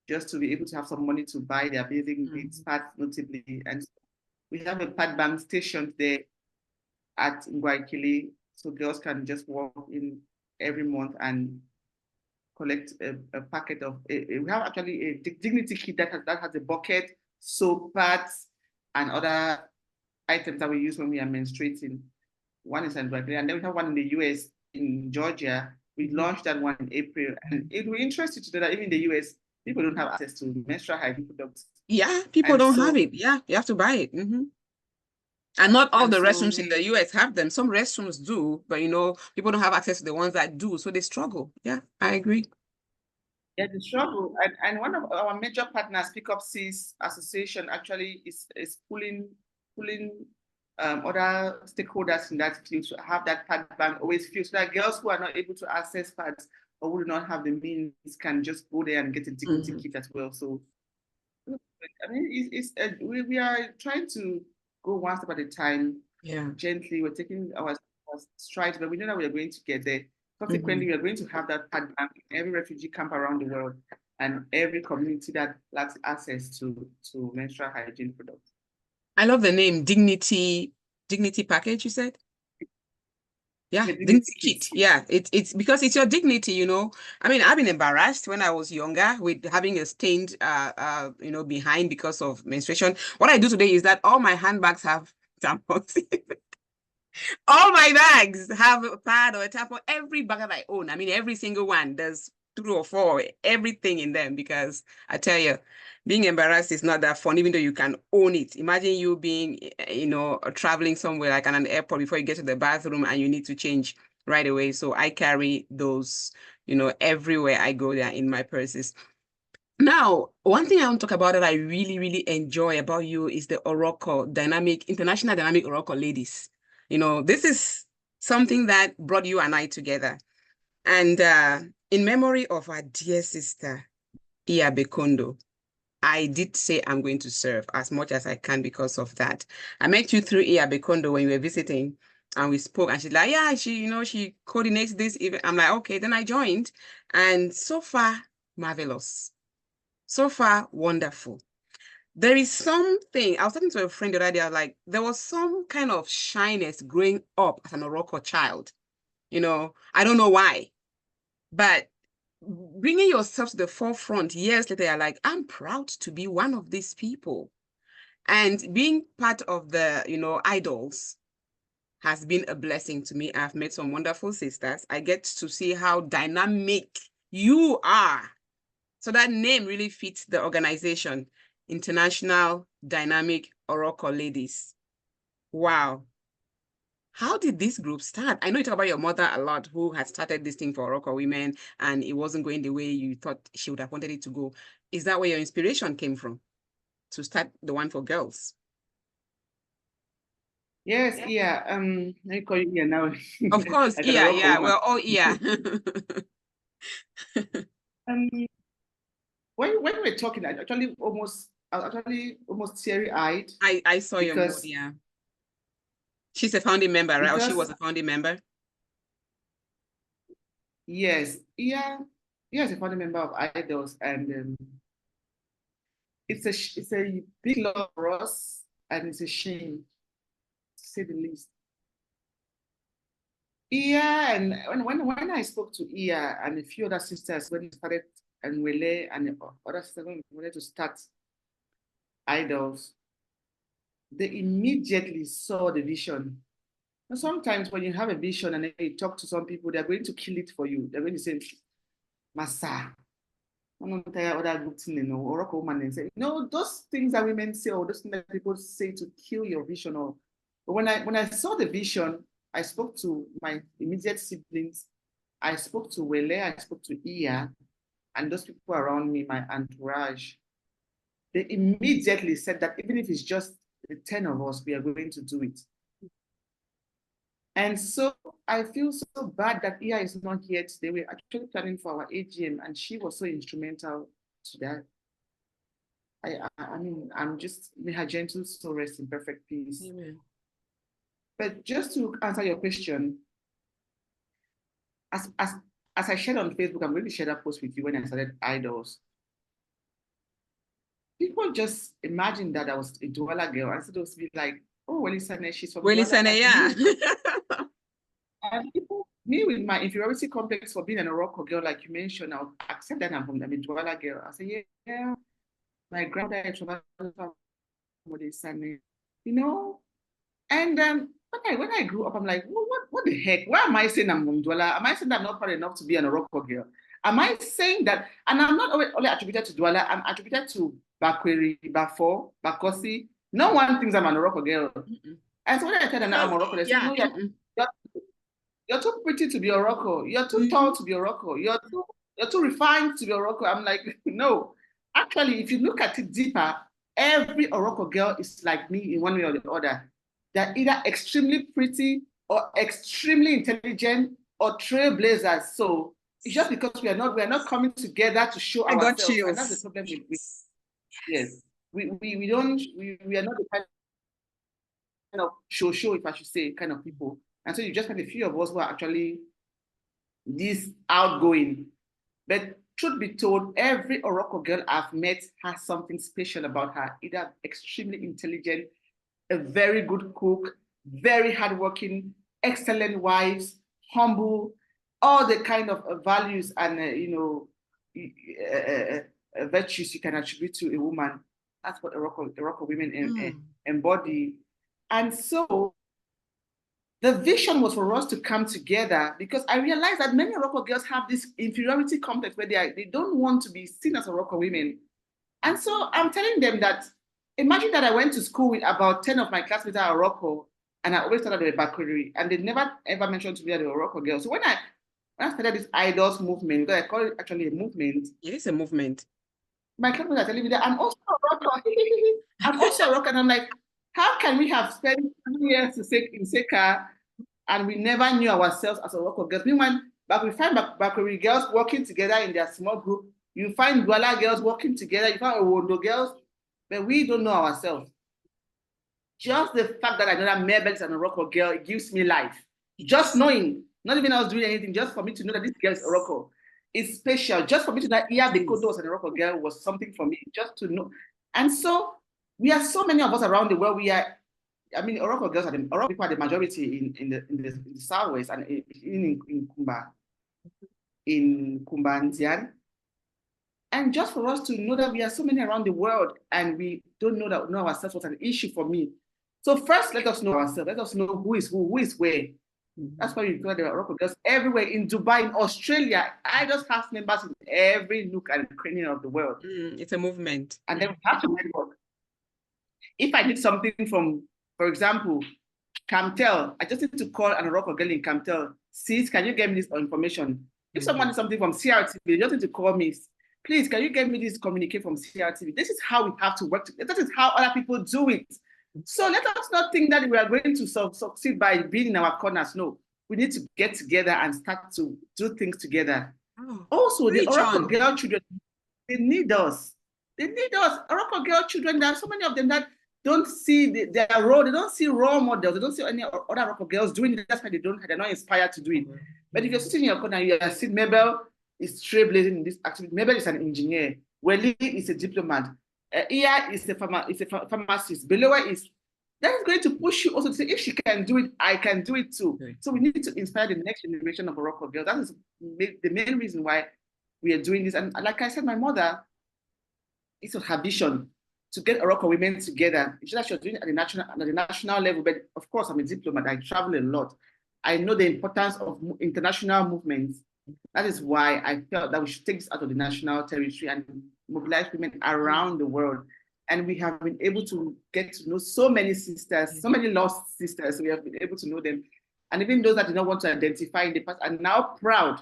just to be able to have some money to buy their basic needs, pads notably. And so we have a pad bank stationed there at Guayaquil, so girls can just walk in every month and collect a packet of. We have actually a dignity kit that has a bucket, soap, pads, and other items that we use when we are menstruating. One is in Guayaquil, and then we have one in the US, in Georgia. We launched that one in April, and it will interest you to know that even in the US, people don't have access to menstrual hygiene products. Yeah, people don't have it. Yeah, you have to buy it. And not all the restrooms in the US have them. Some restrooms do, but people don't have access to the ones that do, so they struggle. Yeah, I agree. Yeah, the struggle. And one of our major partners, Pick Up Sis Association, actually is pulling other stakeholders in that field to have that pad bank always filled, so that girls who are not able to access pads or who do not have the means can just go there and get a dignity kit as well. So, I mean, we are trying to go one step at a time. Yeah, gently. We're taking our strides, but we know that we are going to get there. Consequently, we are going to have that pad bank in every refugee camp around the world and every community that lacks access to menstrual hygiene products. I love the name dignity package, you said? Yeah, dignity kit. Yeah, it's because it's your dignity, I mean, I've been embarrassed when I was younger with having a stained behind because of menstruation. What I do today is that all my handbags have tampons. All my bags have a pad or a tampon. Every bag that I own, I mean, every single one, there's 3 or 4, everything in them, because I tell you, being embarrassed is not that fun, even though you can own it. Imagine you being, traveling somewhere like an airport before you get to the bathroom and you need to change right away. So I carry those, everywhere I go there in my purses. Now, one thing I want to talk about that I really, really enjoy about you is the International Dynamic Oroko Ladies. This is something that brought you and I together. And in memory of our dear sister, Iya Bekondo, I did say I'm going to serve as much as I can because of that. I met you through Iya Bekondo when we were visiting, and we spoke, and she's like, yeah, she coordinates this event. I'm like, okay, then I joined. And so far, marvelous. So far, wonderful. There is something, I was talking to a friend the other day, like, there was some kind of shyness growing up as an Oroko child. I don't know why, but bringing yourself to the forefront years later, you're like, I'm proud to be one of these people. And being part of the, idols has been a blessing to me. I've met some wonderful sisters. I get to see how dynamic you are. So that name really fits the organization, International Dynamic Oroko Ladies. Wow. How did this group start? I know you talk about your mother a lot, who had started this thing for Oroko women, and it wasn't going the way you thought she would have wanted it to go. Is that where your inspiration came from, to start the one for girls? Yes, yeah. Let me call you here now. Of course, like yeah. We're all when we're talking, I was almost teary-eyed. I saw your mood, yeah. She's a founding member, right? Or she was a founding member? Yes, yeah. Yes, a founding member of Idols, and it's a big love for us, and it's a shame, to say the least. Yeah, and when I spoke to Iya and a few other sisters when we started and Wele and the other sisters wanted to start idols, they immediately saw the vision. And sometimes when you have a vision and then you talk to some people, they're going to kill it for you. They're going to say, Massa, I'm not tired of that good thing, you know, or a woman and say, no, those things that women say or those things that people say to kill your vision. But when I saw the vision, I spoke to my immediate siblings, I spoke to Wele, I spoke to Iya, and those people around me, my entourage. They immediately said that even if it's just the 10 of us, we are going to do it. And so I feel so bad that Iya is not here today. We're actually planning for our AGM, and she was so instrumental to that. I mean, I'm just, may her gentle soul rest in perfect peace. Amen. But just to answer your question, as I shared on Facebook, I'm going to share that post with you when I started Idols. People just imagined that I was a Douala girl. I supposed to be like, oh, Welisane, she's from Welisane, yeah. And people, me with my inferiority complex for being an Oroko girl, like you mentioned, I'll accept that I'm a Douala girl. I say, yeah, my granddad is from Welisane, you know? And when I grew up, I'm like, well, what the heck? Why am I saying I'm from Douala? Am I saying that I'm not proud enough to be an Oroko girl? Am I saying that? And I'm not only attributed to Douala, I'm attributed to Bakweri, Bafo, Bakosi. No one thinks I'm an Oroko girl. And so when I tell them I'm Oroko, they say, no, you're too pretty to be Oroko. You're too tall to be Oroko. You're too refined to be Oroko. I'm like, no. Actually, if you look at it deeper, every Oroko girl is like me in one way or the other. They're either extremely pretty or extremely intelligent or trailblazers. So it's just because we are not coming together to show ourselves. And that's the problem with yes. We are not the kind of show, if I should say, kind of people. And so you just have a few of us who are actually this outgoing. But truth be told, every Oroko girl I've met has something special about her, either extremely intelligent, a very good cook, very hardworking, excellent wives, humble, all the kind of values and virtues you can attribute to a woman. That's what Oroko women embody. And so the vision was for us to come together because I realized that many Oroko girls have this inferiority complex where they don't want to be seen as Oroko women. And so I'm telling them that, imagine that I went to school with about 10 of my classmates at Oroko, and I always thought that they were Bakweri, and they never ever mentioned to me that they were Oroko girls. So when I started this idols movement, because I call it actually a movement. It is a movement. My classmates are telling me that I'm also Oroko. I'm also Oroko, and I'm like, how can we have spent 2 years in Seka and we never knew ourselves as Oroko girls? Meanwhile, we find Bakweri girls working together in their small group. You find Douala girls working together. You find Owondo girls, but we don't know ourselves. Just the fact that I know that Mabel is an Oroko girl, it gives me life. Just knowing, not even I was doing anything, just for me to know that this girl is Oroko, it's special. Just for me to know that Iya Bekoto was an Oroko girl was something for me, just to know. And so we are so many of us around the world. We are, I mean, Oroko girls Oroko people are the majority in the Southwest and in Kumba, Nzian. And just for us to know that we are so many around the world and we don't know ourselves was an issue for me. So first, let us know ourselves. Let us know who is where. That's why you got the Oroko girls everywhere in Dubai, in Australia. I just have members in every nook and cranny of the world. It's a movement. And then we have to network. If I need something from, for example, Camtel, I just need to call an Oroko girl in Camtel. Sis, can you get me this information? If someone needs something from CRTV, they just need to call me. Please, can you get me this communique from CRTV? This is how we have to work together. This is how other people do it. So let us not think that we are going to succeed by being in our corners. No, we need to get together and start to do things together. Also, the Oroko girl children, they need us. They need us. Oroko girl children, there are so many of them that don't see their role. They don't see role models. They don't see any other Oroko girls doing it. That's why they're not inspired to do it. But if you're sitting in your corner, you are seeing Mabel is trailblazing in this activity. Mabel is an engineer. Weli is a diplomat. Iya is a pharmacist. Belowa is, that is going to push you also to say, if she can do it, I can do it too. Okay. So we need to inspire the next generation of Oroko girls. That is the main reason why we are doing this. And like I said, my mother, it's her vision to get Oroko women together. She was doing it at the national level, but of course, I'm a diplomat. I travel a lot. I know the importance of international movements. That is why I felt that we should take this out of the national territory and mobilize women around the world. And we have been able to get to know so many sisters, so many lost sisters. We have been able to know them. And even those that did not want to identify in the past are now proud.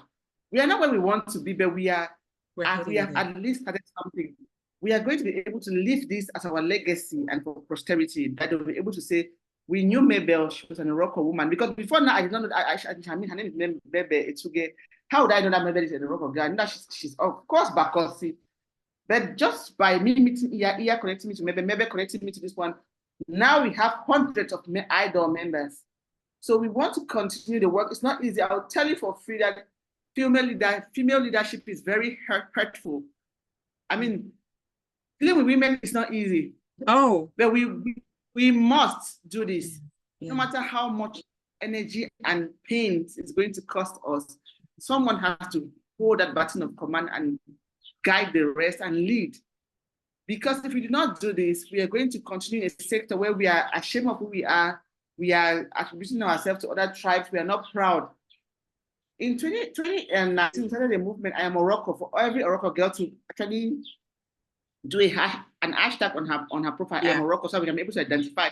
We are not where we want to be, but we have at least started something. We are going to be able to leave this as our legacy and for posterity, that they'll be able to say, we knew Mabel, she was an Oroko woman. Because before now, I did not know that, I mean, her name is Bebe Etuge. How would I know that Mabel is an Oroko girl? I know that she's of course, Bakosi. But just by me meeting Iya connecting me to Mabel connecting me to this one, now we have hundreds of idol members. So we want to continue the work. It's not easy. I'll tell you for free that female leadership is very hurtful. I mean, dealing with women is not easy. Oh. But we must do this. Yeah. No matter how much energy and pain it's going to cost us, someone has to hold that button of command and guide the rest and lead. Because if we do not do this, we are going to continue in a sector where we are ashamed of who we are attributing ourselves to other tribes, we are not proud. In 2019, we started a movement, I am Oroko, for every Oroko girl to actually do an hashtag on her profile, I am Oroko, so we can be able to identify.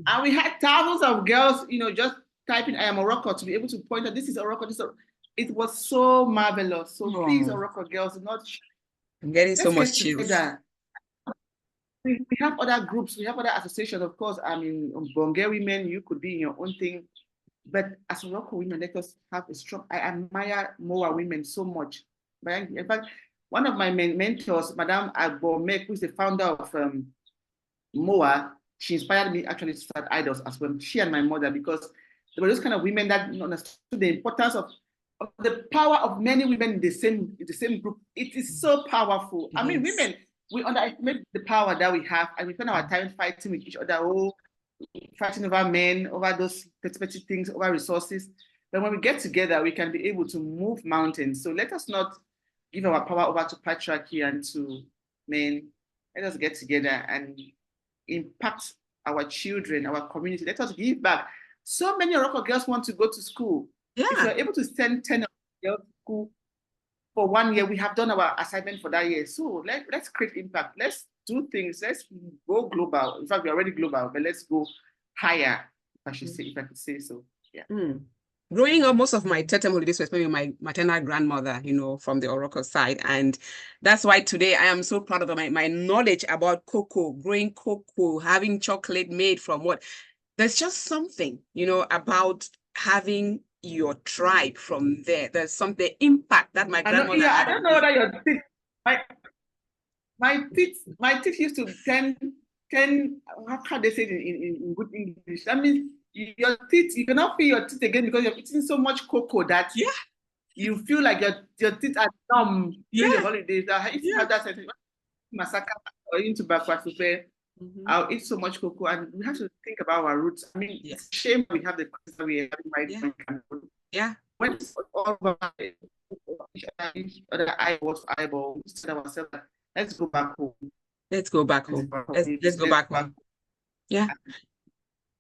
And we had thousands of girls, just typing I am Oroko to be able to point out this is Oroko, it was so marvelous. So please, Oroko girls, I'm getting so much chills. We have other groups, we have other associations, of course. I mean, Bonge women, you could be in your own thing. But as Oroko women, let us have a strong, I admire Moa women so much. But in fact, one of my mentors, Madame Agbomek, who is the founder of Moa, she inspired me actually to start Idols as well. She and my mother, because there were those kind of women that understood the importance of the power of many women in the same group. It is so powerful. Yes. I mean, women, we underestimate the power that we have, and we spend our time fighting with each other, fighting over men, over those petty things, over resources. But when we get together, we can be able to move mountains. So let us not give our power over to patriarchy and to men. Let us get together and impact our children, our community. Let us give back. So many Oroko girls want to go to school. Yeah. If you're able to send 10 girls to school for 1 year, we have done our assignment for that year. So let's create impact. Let's do things. Let's go global. In fact, we're already global, but let's go higher, if I should say, if I could say so. Yeah. Growing up, most of my totem holidays were spent with my maternal grandmother, from the Oroko side. And that's why today I am so proud of my knowledge about cocoa, growing cocoa, having chocolate made from what. There's just something, about having your tribe from there. There's something, impact that my grandmother had. I don't know whether your teeth, my teeth used to turn, how can they say it in good English? That means your teeth, you cannot feel your teeth again because you're eating so much cocoa that you feel like your teeth are numb during the holidays. If you have that sentiment, massacre or into Bakwasupe, I'll eat so much cocoa, and we have to think about our roots. I mean, it's a shame we have the crisis that we have right now. Yeah. When it's all about each other eyeball, we said ourselves, let's go back home. Let's go back home. Let's go back home. Yeah.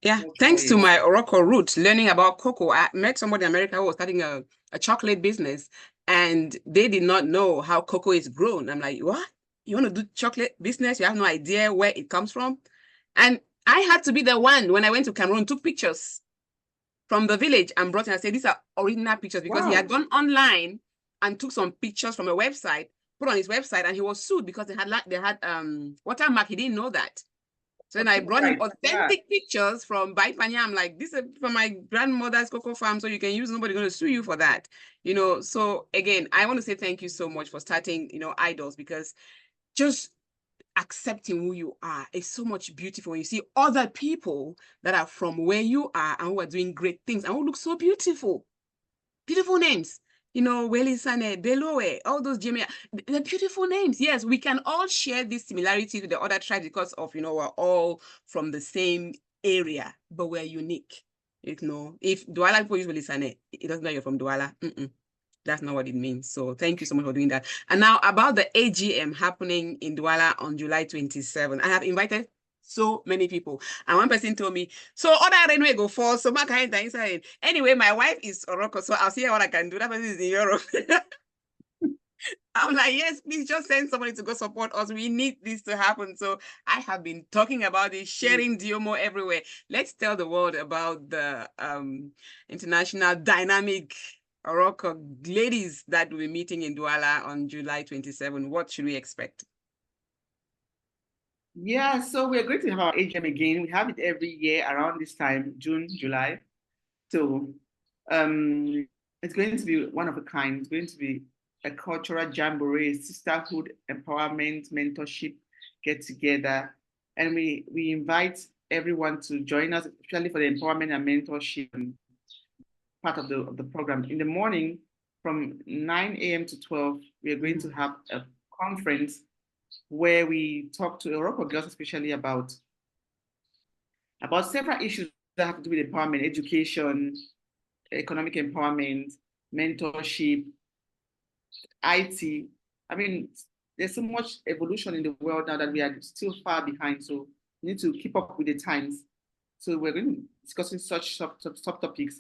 Yeah. Thanks to my Oroko roots, learning about cocoa, I met somebody in America who was starting a chocolate business, and they did not know how cocoa is grown. I'm like, what? You want to do chocolate business? You have no idea where it comes from? And I had to be the one, when I went to Cameroon, took pictures from the village and brought in and said, these are original pictures, because he had gone online and took some pictures from a website, put on his website, and he was sued because they had watermark. He didn't know that. So then I brought him authentic pictures from Baipanya. I'm like, this is from my grandmother's cocoa farm, so you can use, nobody's going to sue you for that. So again, I want to say thank you so much for starting, Idols, because just accepting who you are is so much beautiful when you see other people that are from where you are and who are doing great things and who look so beautiful. Beautiful names. Welisane, Belowe, all those Jimmy, they're beautiful names. Yes, we can all share this similarity with the other tribes because of, we're all from the same area, but we're unique. If Douala people use Welisane, it doesn't mean you're from Douala. That's not what it means. So thank you so much for doing that. And now about the AGM happening in Douala on July 27. I have invited so many people. And one person told me, so other rain go fall, so my kind of inside. Anyway, my wife is Oroko, so I'll see what I can do. That person is in Europe. I'm like, yes, please just send somebody to go support us. We need this to happen. So I have been talking about it, sharing Diomo everywhere. Let's tell the world about the international dynamic Oroko ladies that will be meeting in Douala on July 27. What should we expect? Yeah, so we're going to have our AGM again. We have it every year around this time, June, July. So it's going to be one of a kind. It's going to be a cultural jamboree, sisterhood, empowerment, mentorship, get together. And we invite everyone to join us, especially for the empowerment and mentorship part of the program. In the morning, from 9 a.m. to 12, we are going to have a conference where we talk to Europa girls, especially about several issues that have to do with empowerment, education, economic empowerment, mentorship, IT. I mean, there's so much evolution in the world now that we are still far behind. So we need to keep up with the times. So we're going to be discussing such subtopics.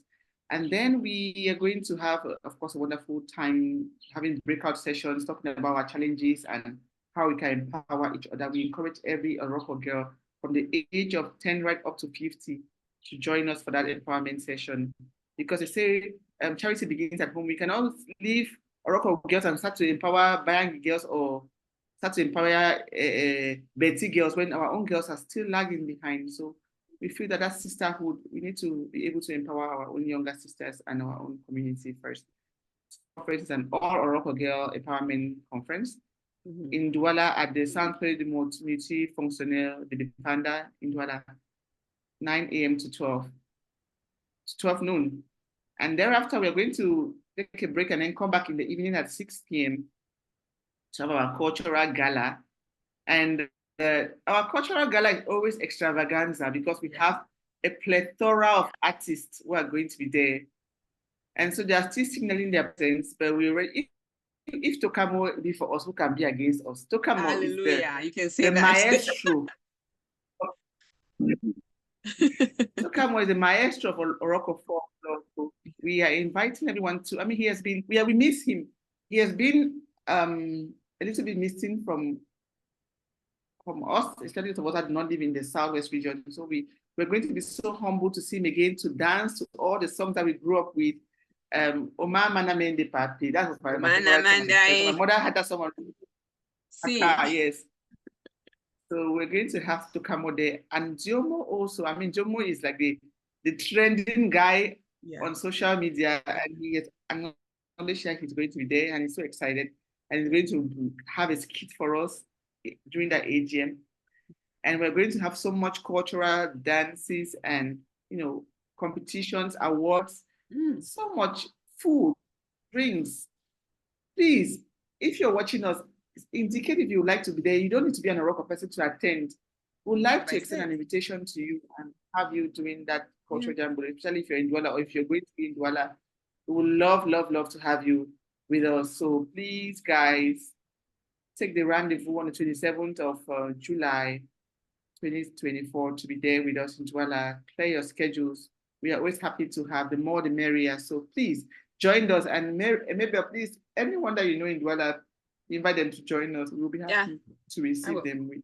And then we are going to have, of course, a wonderful time having breakout sessions, talking about our challenges and how we can empower each other. We encourage every Oroko girl from the age of 10 right up to 50 to join us for that empowerment session. Because they say charity begins at home. We can all leave Oroko girls and start to empower Bayang girls or start to empower Betty girls when our own girls are still lagging behind. So we feel that sisterhood, we need to be able to empower our own younger sisters and our own community first. Conference is an all Oroko Girl Empowerment Conference in Douala at the Centre de Multi Fonctionnel de Depanda in Douala, 9 a.m. to 12 noon. And thereafter, we're going to take a break and then come back in the evening at 6 p.m. to have our cultural gala. And our cultural gala is always extravaganza because we have a plethora of artists who are going to be there. And so they are still signaling their presence, but we already, if Tokamo will be for us, who can be against us? Tokamo Hallelujah. is You can say the that. maestro. Tokamo is the maestro of Oroko folklore. So we are inviting everyone to, I mean, he has been, we miss him. He has been a little bit missing from us, especially those that do not live in the Southwest region. So we're going to be so humble to see him again, to dance to all the songs that we grew up with. Oma Mana Mende Papi, that was my favorite song. My mother had that song on. Yes. So we're going to have to come out there. And Jomo also, I mean, Jomo is like the trending guy on social media, and he is acknowledged that he's going to be there, and he's so excited. And he's going to have a skit for us during that AGM. And we're going to have so much cultural dances and, competitions, awards, so much food, drinks. Please, if you're watching us, indicate if you would like to be there. You don't need to be an Oroko person to attend. We'd like to extend an invitation to you and have you doing that cultural jamboree, especially if you're in Douala or if you're going to be in Douala. We would love, love, love to have you with us. So please, guys, take the rendezvous on the 27th of July 2024 to be there with us in Douala. Clear your schedules. We are always happy to have, the more the merrier. So please join us, and maybe please anyone that you know in Douala, invite them to join us. We'll be happy to receive them.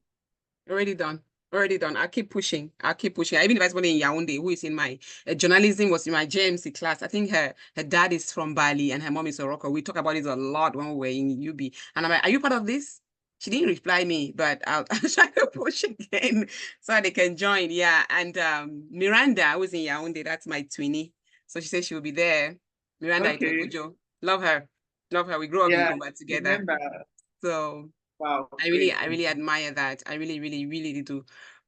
Already done. I'll keep pushing. I even invited somebody in Yaoundé who is in my journalism, was in my JMC class. I think her dad is from Bali and her mom is Oroko. We talk about it a lot when we were in UB. And I'm like, are you part of this? She didn't reply me, but I'll try to push again so they can join. Yeah. And Miranda, who's in Yaoundé, that's my twinnie. So she said she will be there. Miranda Itokujo. Love her. We grew up in Kumba together. Remember. So wow, I really admire that. I really, really, really do.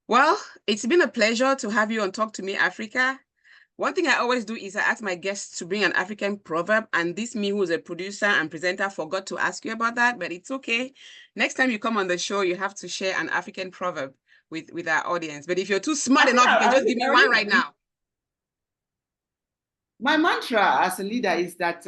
Well, it's been a pleasure to have you on Talk to Me Africa. One thing I always do is I ask my guests to bring an African proverb, and this me, who's a producer and presenter, forgot to ask you about that, but it's okay. Next time you come on the show, you have to share an African proverb with our audience. But if you're too smart enough, you can just give me one right now. My mantra as a leader is that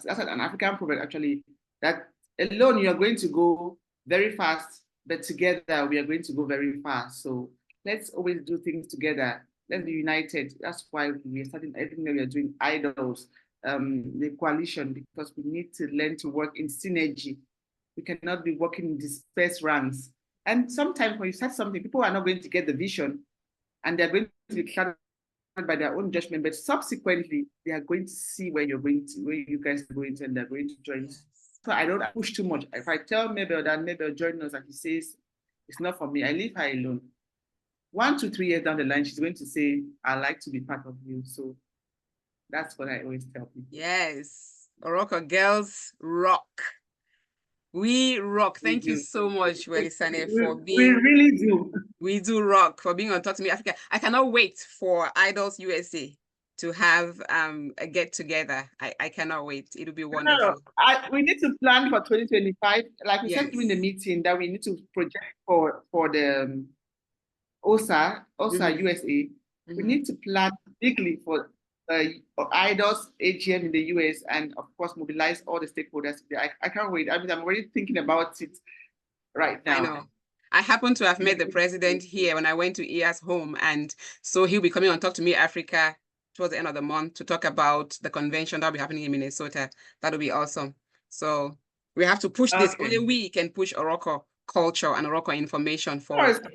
as an African proverb, actually, that alone you are going to go very fast, but together we are going to go very fast. So let's always do things together. Let's be united. That's why we are starting everything that we are doing, idols, the coalition, because we need to learn to work in synergy. We cannot be working in dispersed ranks. And sometimes when you start something, people are not going to get the vision, and they're going to be clouded by their own judgment, but subsequently they are going to see where you're going to, where you guys are going to, and they're going to join. Yes. So I don't push too much. If I tell Mabel that Mabel join us and he says it's not for me, I leave her alone. 1 to 3 years down the line, she's going to say, I like to be part of you. So that's what I always tell people. Yes, Oroko girls rock. We rock. Thank you so much, Welisane, for being. We really do. We do rock, for being on Talk to Me Africa. I cannot wait for Idols USA to have a get together. I cannot wait. It'll be wonderful. We need to plan for 2025. Like we said during the meeting, that we need to project for the OSA USA. We need to plan bigly for Idols AGM in the US, and of course mobilize all the stakeholders. I can't wait. I mean, I'm already thinking about it right now. I know. I happen to have met the president here when I went to Iya's home, and so he'll be coming on Talk to Me Africa towards the end of the month to talk about the convention that'll be happening in Minnesota. That'll be awesome. So we have to push this. Only we can push Oroko culture and Oroko information forward.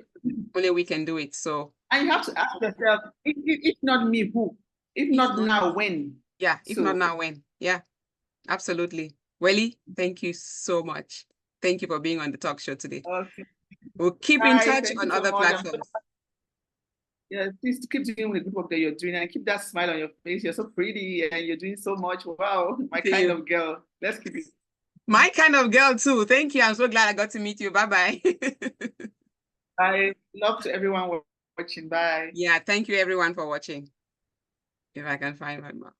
Only we can do it. So and you have to ask yourself, if not me, who? If not now, when? Yeah, if not now, when? Yeah, absolutely. Welly, thank you so much. Thank you for being on the talk show today. Okay. We'll keep in touch on other platforms. Yeah, please keep doing the good work that you're doing and keep that smile on your face. You're so pretty and you're doing so much. Wow, my kind of girl. Let's keep it. My kind of girl too. Thank you. I'm so glad I got to meet you. Bye-bye. Bye. Love to everyone watching. Bye. Yeah, thank you everyone for watching. If I can find my mouth.